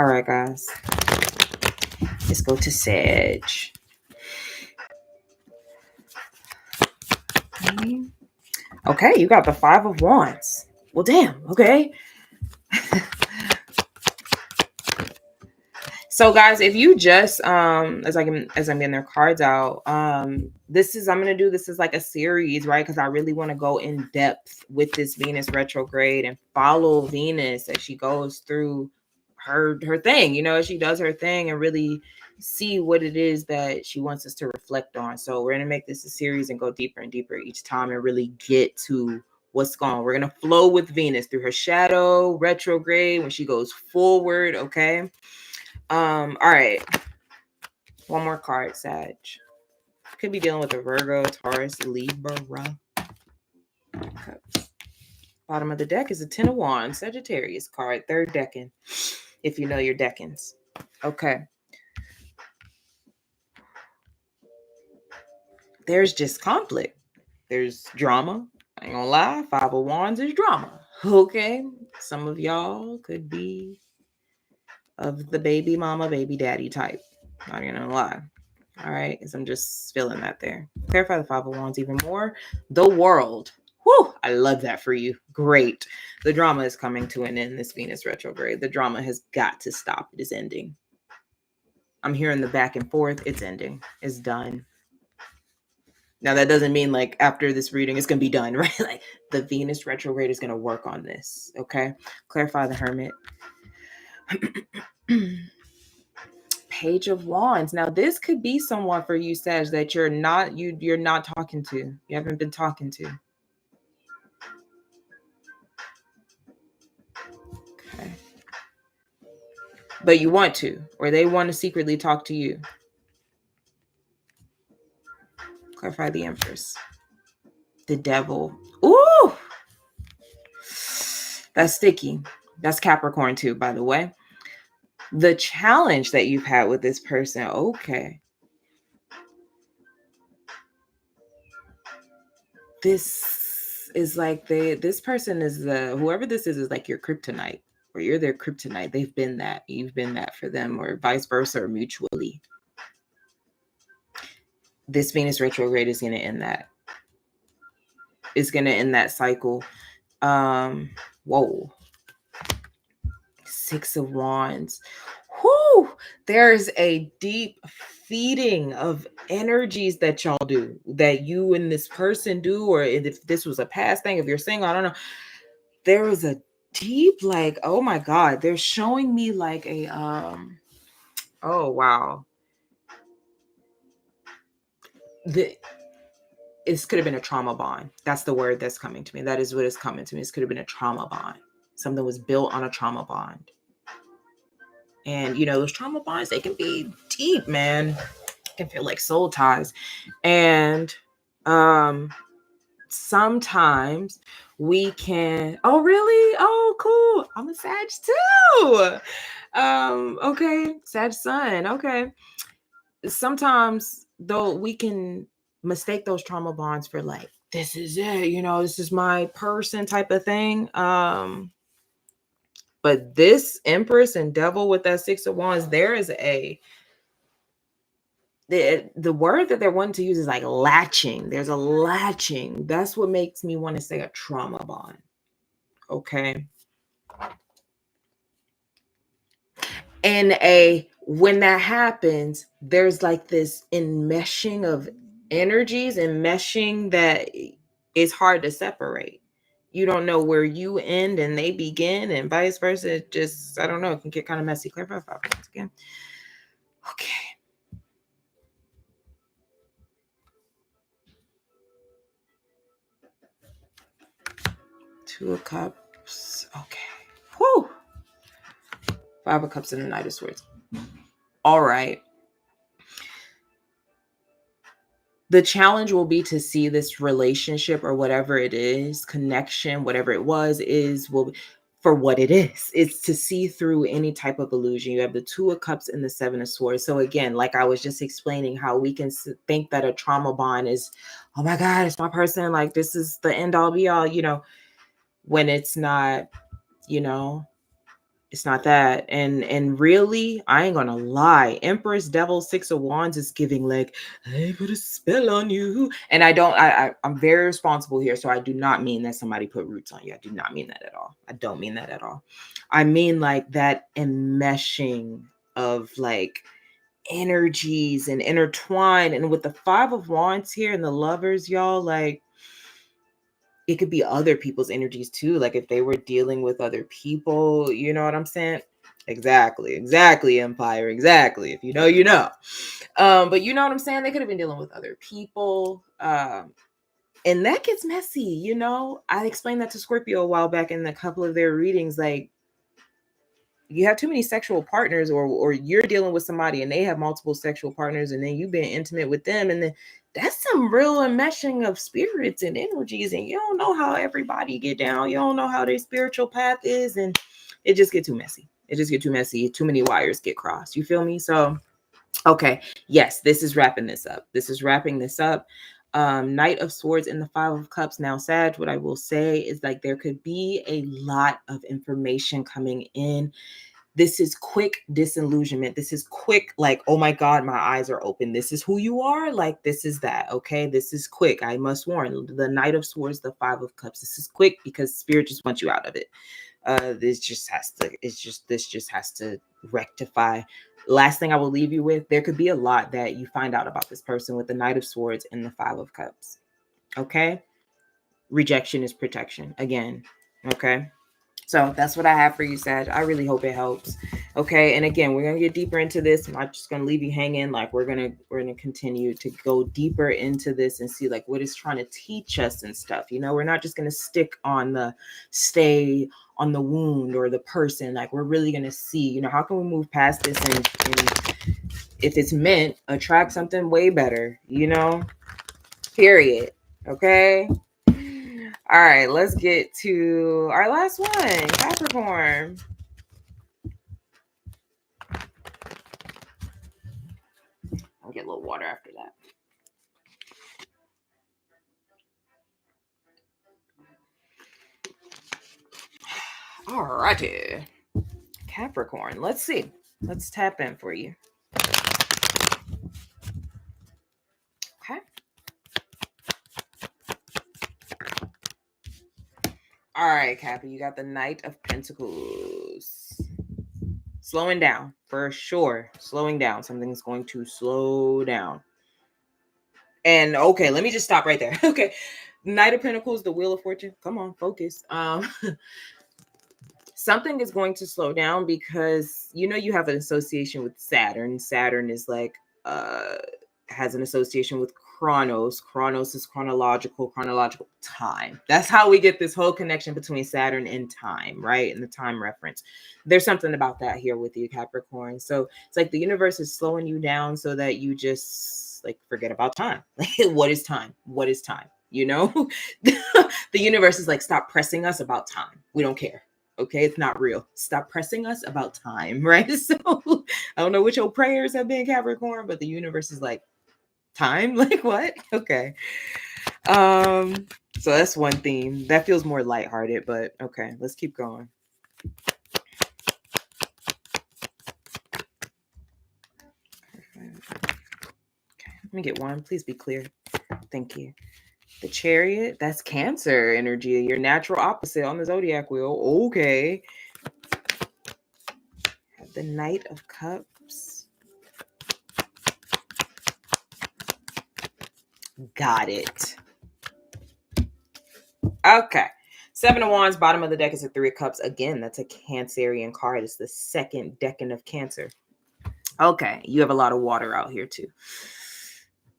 right, guys. Let's go to Sag. Okay, you got the 5 of Wands. Well, damn. Okay. So guys, if you just as I'm getting their cards out, this is I'm gonna do this as like a series, right? Because I really want to go in depth with this Venus retrograde and follow Venus as she goes through her thing, you know, as she does her thing, and really see what it is that she wants us to reflect on. So we're gonna make this a series and go deeper and deeper each time and really get to what's going on. We're gonna flow with Venus through her shadow, retrograde, when she goes forward, okay? All right. One more card, Sag. Could be dealing with a Virgo, Taurus, Libra. Bottom of the deck is a 10 of Wands, Sagittarius card, third decking, if you know your deckings. Okay. There's just conflict. There's drama. I ain't gonna lie. 5 of Wands is drama. Okay. Some of y'all could be of the baby mama, baby daddy type. Not gonna lie. All right, because I'm just feeling that there. Clarify the 5 of Wands even more. The World. Whew, I love that for you. Great. The drama is coming to an end, this Venus retrograde. The drama has got to stop. It is ending. I'm hearing the back and forth. It's ending. It's done. Now, that doesn't mean like after this reading, it's going to be done, right? Like the Venus retrograde is going to work on this, okay? Clarify the Hermit. Page of Wands. Now, this could be someone for you, Sag, that you're not talking to. You haven't been talking to. Okay. But you want to, or they want to secretly talk to you. Clarify the Empress. The Devil. Ooh! That's sticky. That's Capricorn too, by the way. The challenge that you've had with this person. Okay. This is like this person is whoever this is like your kryptonite, or you're their kryptonite. They've been that. You've been that for them, or vice versa, or mutually. This Venus retrograde is going to end that. It's going to end that cycle. Whoa. 6 of Wands. Whoo! There's a deep feeding of energies that y'all do, that you and this person do, or if this was a past thing, if you're single, I don't know. There is a deep, like, oh my God, they're showing me like a, oh wow. This could have been a trauma bond. That's the word that's coming to me. That is what is coming to me. This could have been a trauma bond. Something was built on a trauma bond. And, you know, those trauma bonds, they can be deep, man. It can feel like soul ties. And sometimes we can, oh, really? Oh, cool. I'm a Sag too. Okay. Sag sun. Okay. Sometimes, though, we can mistake those trauma bonds for like, this is it, you know, this is my person type of thing. But this Empress and Devil with that 6 of Wands, there is the word that they're wanting to use is like latching. There's a latching. That's what makes me want to say a trauma bond. Okay. And when that happens, there's like this enmeshing of energies and meshing that is hard to separate. You don't know where you end and they begin, and vice versa. It just, I don't know, it can get kind of messy. Clarify 5 once again. Okay. Two of Cups. Okay. Whew. 5 of Cups and the Knight of Swords. All right. The challenge will be to see this relationship or whatever it is, connection, whatever it was, for what it is. It's to see through any type of illusion. You have the Two of Cups and the Seven of Swords. So again, like I was just explaining, how we can think that a trauma bond is, oh my God, it's my person. Like this is the end all be all, when it's not, it's not that. And really, I ain't gonna lie, Empress, Devil, Six of Wands is giving like, I put a spell on you. And I'm very responsible here. So I do not mean that somebody put roots on you. I do not mean that at all. I don't mean that at all. I mean like that enmeshing of like energies and intertwine. And with the Five of Wands here and the Lovers, y'all, like, it could be other people's energies too. Like if they were dealing with other people, you know what I'm saying? Exactly, Empire. Exactly. If you know, you know. But you know what I'm saying? They could have been dealing with other people. And that gets messy, I explained that to Scorpio a while back in a couple of their readings. Like, you have too many sexual partners, or you're dealing with somebody and they have multiple sexual partners, and then you've been intimate with them, and then that's some real enmeshing of spirits and energies, and you don't know how everybody get down. You don't know how their spiritual path is, and it just get too messy. Too many wires get crossed. You feel me? So, okay. Yes, this is wrapping this up. Knight of Swords and the Five of Cups. Now, Sag, what I will say is like there could be a lot of information coming in. This is quick disillusionment. This is quick, like, oh my God, my eyes are open. This is who you are. Like, this is that. Okay. This is quick. I must warn. The Knight of Swords, the Five of Cups. This is quick because Spirit just wants you out of it. This just has to rectify. Last thing I will leave you with, there could be a lot that you find out about this person with the Knight of Swords and the Five of Cups. Okay. Rejection is protection again. Okay. So that's what I have for you, Sag. I really hope it helps. Okay. And again, we're gonna get deeper into this. I'm not just gonna leave you hanging. Like we're gonna continue to go deeper into this and see like what it's trying to teach us and stuff. We're not just gonna stay on the wound or the person. Like we're really gonna see, how can we move past this and if it's meant, attract something way better, period. Okay. All right, let's get to our last one, Capricorn. I'll get a little water after that. All righty. Capricorn, let's see. Let's tap in for you. Okay. All right, Cappy, you got the Knight of Pentacles. Slowing down, for sure. Slowing down. Something's going to slow down. And okay, let me just stop right there. Okay. Knight of Pentacles, the Wheel of Fortune. Come on, focus. Something is going to slow down because you have an association with Saturn. Saturn is like has an association with Chronos. Chronos is chronological time. That's how we get this whole connection between Saturn and time, right? And the time reference. There's something about that here with you, Capricorn. So it's like the universe is slowing you down so that you just like forget about time. Like, what is time? What is time? The universe is like, stop pressing us about time. We don't care. Okay, it's not real. Stop pressing us about time, right? So I don't know what your prayers have been, Capricorn, but the universe is like, time? Like what? Okay. So that's one theme. That feels more lighthearted, but okay, let's keep going. Okay, let me get one. Please be clear. Thank you. The Chariot, that's Cancer energy, your natural opposite on the zodiac wheel. Okay. The Knight of Cups. Got it. Okay. Seven of Wands, bottom of the deck is a Three of Cups. Again, that's a Cancerian card. It's the second decan of Cancer. Okay. You have a lot of water out here too.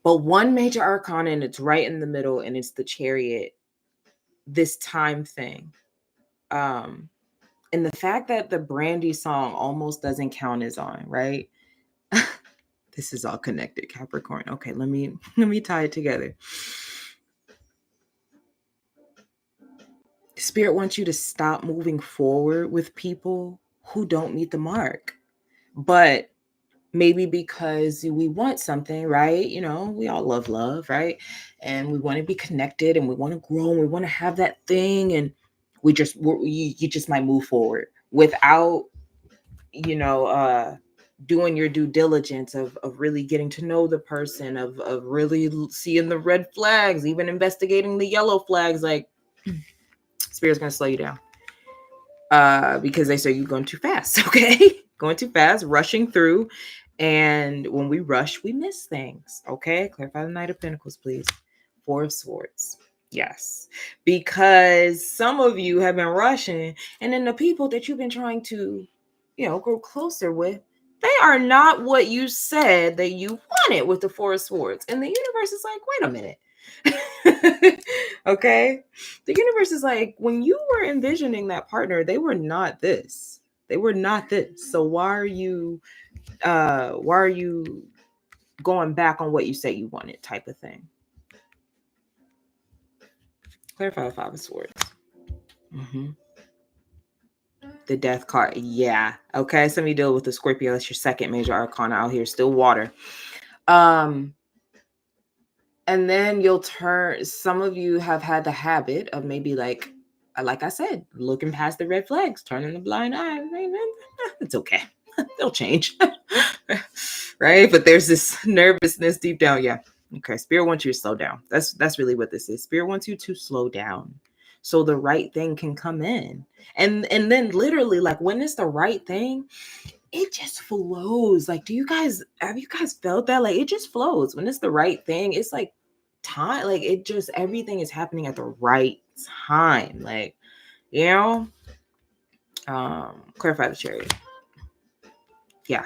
But one major arcana, and it's right in the middle, and it's the Chariot. This time thing. And the fact that the Brandy song almost doesn't count as on, right? This is all connected, Capricorn. Okay, let me tie it together. Spirit wants you to stop moving forward with people who don't meet the mark. But maybe because we want something, right? You know, we all love love, right? And we want to be connected and we want to grow and we want to have that thing. And you just might move forward without, doing your due diligence of really getting to know the person, of really seeing the red flags, even investigating the yellow flags. Like, Spirit's going to slow you down. Because they say you're going too fast, okay? Going too fast, rushing through. And when we rush, we miss things, okay? Clarify the Knight of Pentacles, please. Four of Swords. Yes. Because some of you have been rushing, and then the people that you've been trying to, grow closer with, they are not what you said that you wanted with the Four of Swords. And the universe is like, wait a minute. Okay, the universe is like, when you were envisioning that partner, they were not this. So why are you going back on what you said you wanted, type of thing? Clarify the Five of Swords. The Death card. Yeah. Okay, some of you deal with the Scorpio. That's your second major arcana out here. Still water. And then you'll turn, some of you have had the habit of maybe like I said, looking past the red flags, turning the blind eye. It's okay. They'll change. Right? But there's this nervousness deep down. Yeah. Okay. Spirit wants you to slow down. That's really what this is. Spirit wants you to slow down so the right thing can come in. And then literally, like, when it's the right thing, it just flows. Like, have you guys felt that? Like, it just flows when it's the right thing. It's like time, like, it just, everything is happening at the right time. Like, clarify the Chariot. Yeah.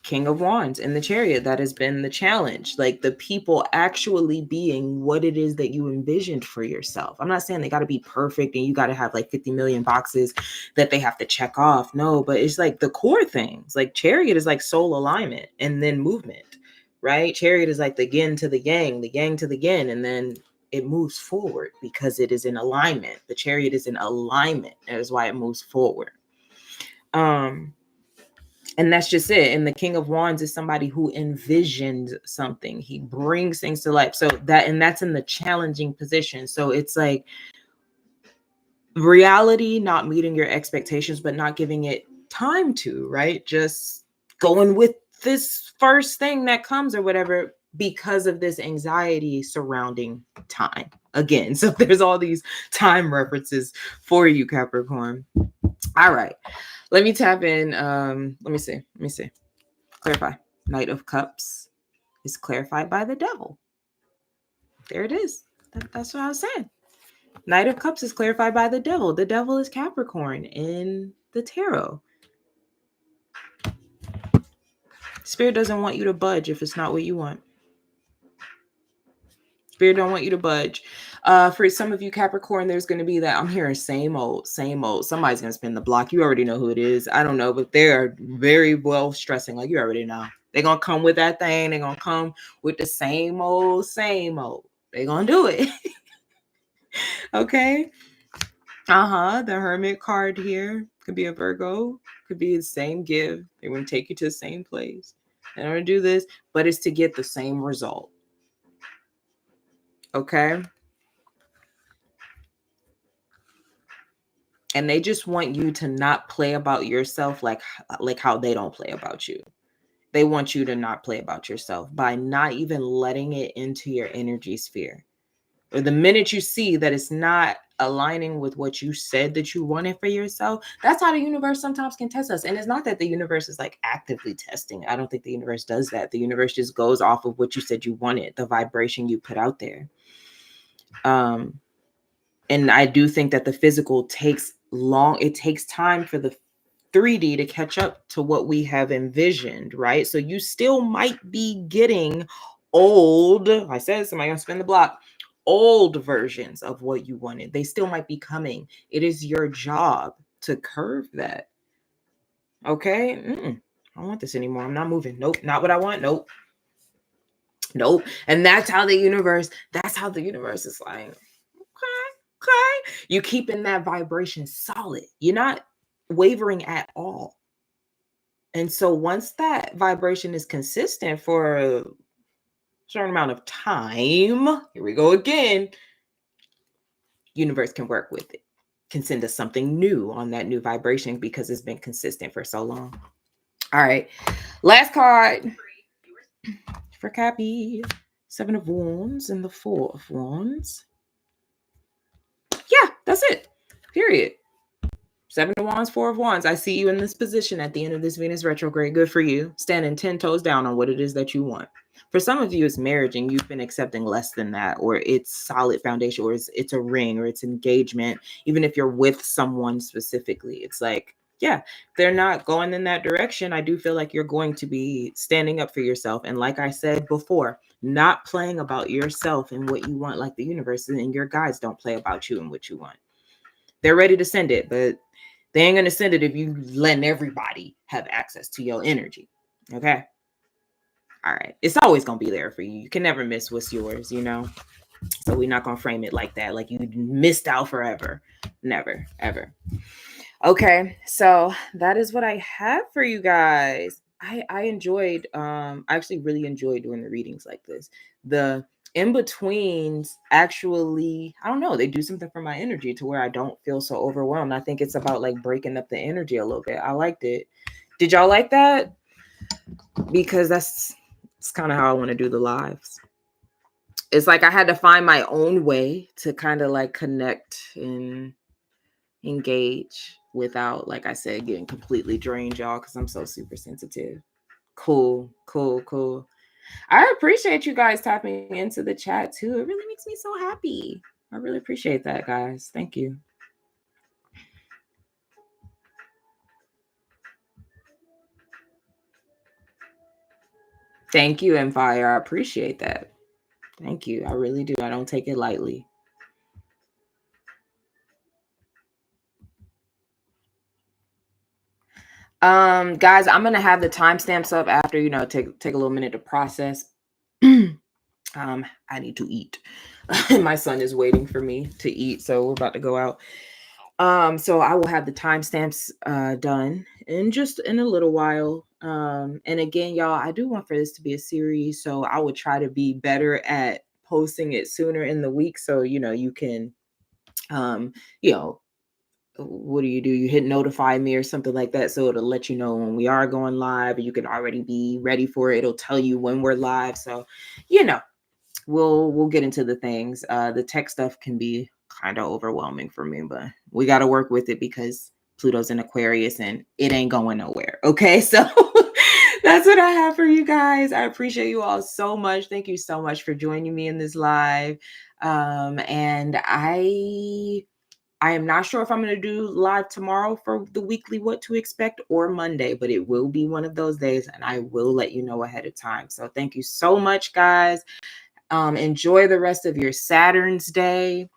King of Wands in the Chariot. That has been the challenge. Like, the people actually being what it is that you envisioned for yourself. I'm not saying they got to be perfect and you got to have like 50 million boxes that they have to check off. No, but it's like the core things. Like, Chariot is like soul alignment and then movement, right? Chariot is like the yin to the yang to the yin, and then it moves forward because it is in alignment. The Chariot is in alignment. That is why it moves forward. And that's just it. And the King of Wands is somebody who envisioned something. He brings things to life. So that's in the challenging position. So it's like reality not meeting your expectations, but not giving it time to, right? Just going with this first thing that comes or whatever, because of this anxiety surrounding time. Again, so there's all these time references for you, Capricorn. All right. Let me tap in. Let me see. Clarify. Knight of Cups is clarified by the Devil. There it is. That's what I was saying. Knight of Cups is clarified by the Devil. The Devil is Capricorn in the tarot. Spirit doesn't want you to budge if it's not what you want. Spirit don't want you to budge. For some of you Capricorn, there's going to be that, I'm hearing same old. Somebody's going to spin the block. You already know who it is. I don't know, but they're very well stressing. Like, you already know. They're going to come with that thing. They're going to come with the same old. They're going to do it. Okay. The Hermit card here could be a Virgo. Could be the same give. They want to take you to the same place. They don't want to do this, but it's to get the same result. Okay. And they just want you to not play about yourself like how they don't play about you. They want you to not play about yourself by not even letting it into your energy sphere. Or the minute you see that it's not aligning with what you said that you wanted for yourself, that's how the universe sometimes can test us. And it's not that the universe is like actively testing. I don't think the universe does that. The universe just goes off of what you said you wanted, the vibration you put out there. And I do think that the physical takes long. It takes time for the 3D to catch up to what we have envisioned, right? So you still might be getting old. I said somebody gonna spin the block. Old versions of what you wanted. They still might be coming. It is your job to curve that. Okay? I don't want this anymore. I'm not moving. Nope. Not what I want. Nope. And that's how the universe is like, okay. Okay. You're keeping that vibration solid. You're not wavering at all. And so once that vibration is consistent for a certain amount of time, here we go again, universe can work with it, can send us something new on that new vibration because it's been consistent for so long. All right. Last card for Cappy. 7 of Wands and the 4 of Wands. Yeah, that's it. Period. 7 of Wands, 4 of Wands. I see you in this position at the end of this Venus retrograde. Good for you. Standing 10 toes down on what it is that you want. For some of you, it's marriage and you've been accepting less than that, or it's solid foundation, or it's a ring, or it's engagement. Even if you're with someone specifically, it's like, yeah, they're not going in that direction. I do feel like you're going to be standing up for yourself. And like I said before, not playing about yourself and what you want, like the universe and your guides don't play about you and what you want. They're ready to send it, but they ain't going to send it if you letting everybody have access to your energy. Okay. All right. It's always going to be there for you. You can never miss what's yours, you know? So we're not going to frame it like that. Like you missed out forever. Never, ever. Okay. So that is what I have for you guys. I enjoyed, I actually really enjoyed doing the readings like this. The in-betweens actually, I don't know, they do something for my energy to where I don't feel so overwhelmed. I think it's about like breaking up the energy a little bit. I liked it. Did y'all like that? Because it's kind of how I want to do the lives. It's like I had to find my own way to kind of like connect and engage without, like I said, getting completely drained, y'all, because I'm so super sensitive. Cool. I appreciate you guys tapping into the chat too. It really makes me so happy. I really appreciate that, guys. Thank you. Thank you, Empire. I appreciate that. Thank you. I really do. I don't take it lightly. Guys, I'm gonna have the timestamps up after, you know, take a little minute to process. I need to eat. My son is waiting for me to eat, so we're about to go out. So I will have the timestamps done in just in a little while. And again, y'all, I do want for this to be a series, so I will try to be better at posting it sooner in the week, so you know you can, you know, what do? You hit notify me or something like that, so it'll let you know when we are going live, and you can already be ready for it. It'll tell you when we're live, so you know. We'll get into the things. The tech stuff can be kind of overwhelming for me, but we got to work with it because Pluto's in Aquarius and it ain't going nowhere. Okay, so that's what I have for you guys. I appreciate you all so much. Thank you so much for joining me in this live. And I am not sure if I'm going to do live tomorrow for the weekly what to expect or Monday, but it will be one of those days and I will let you know ahead of time. So thank you so much, guys. Enjoy the rest of your Saturn's day,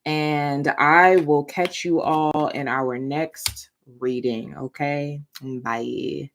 and I will catch you all in our next reading. Okay, bye.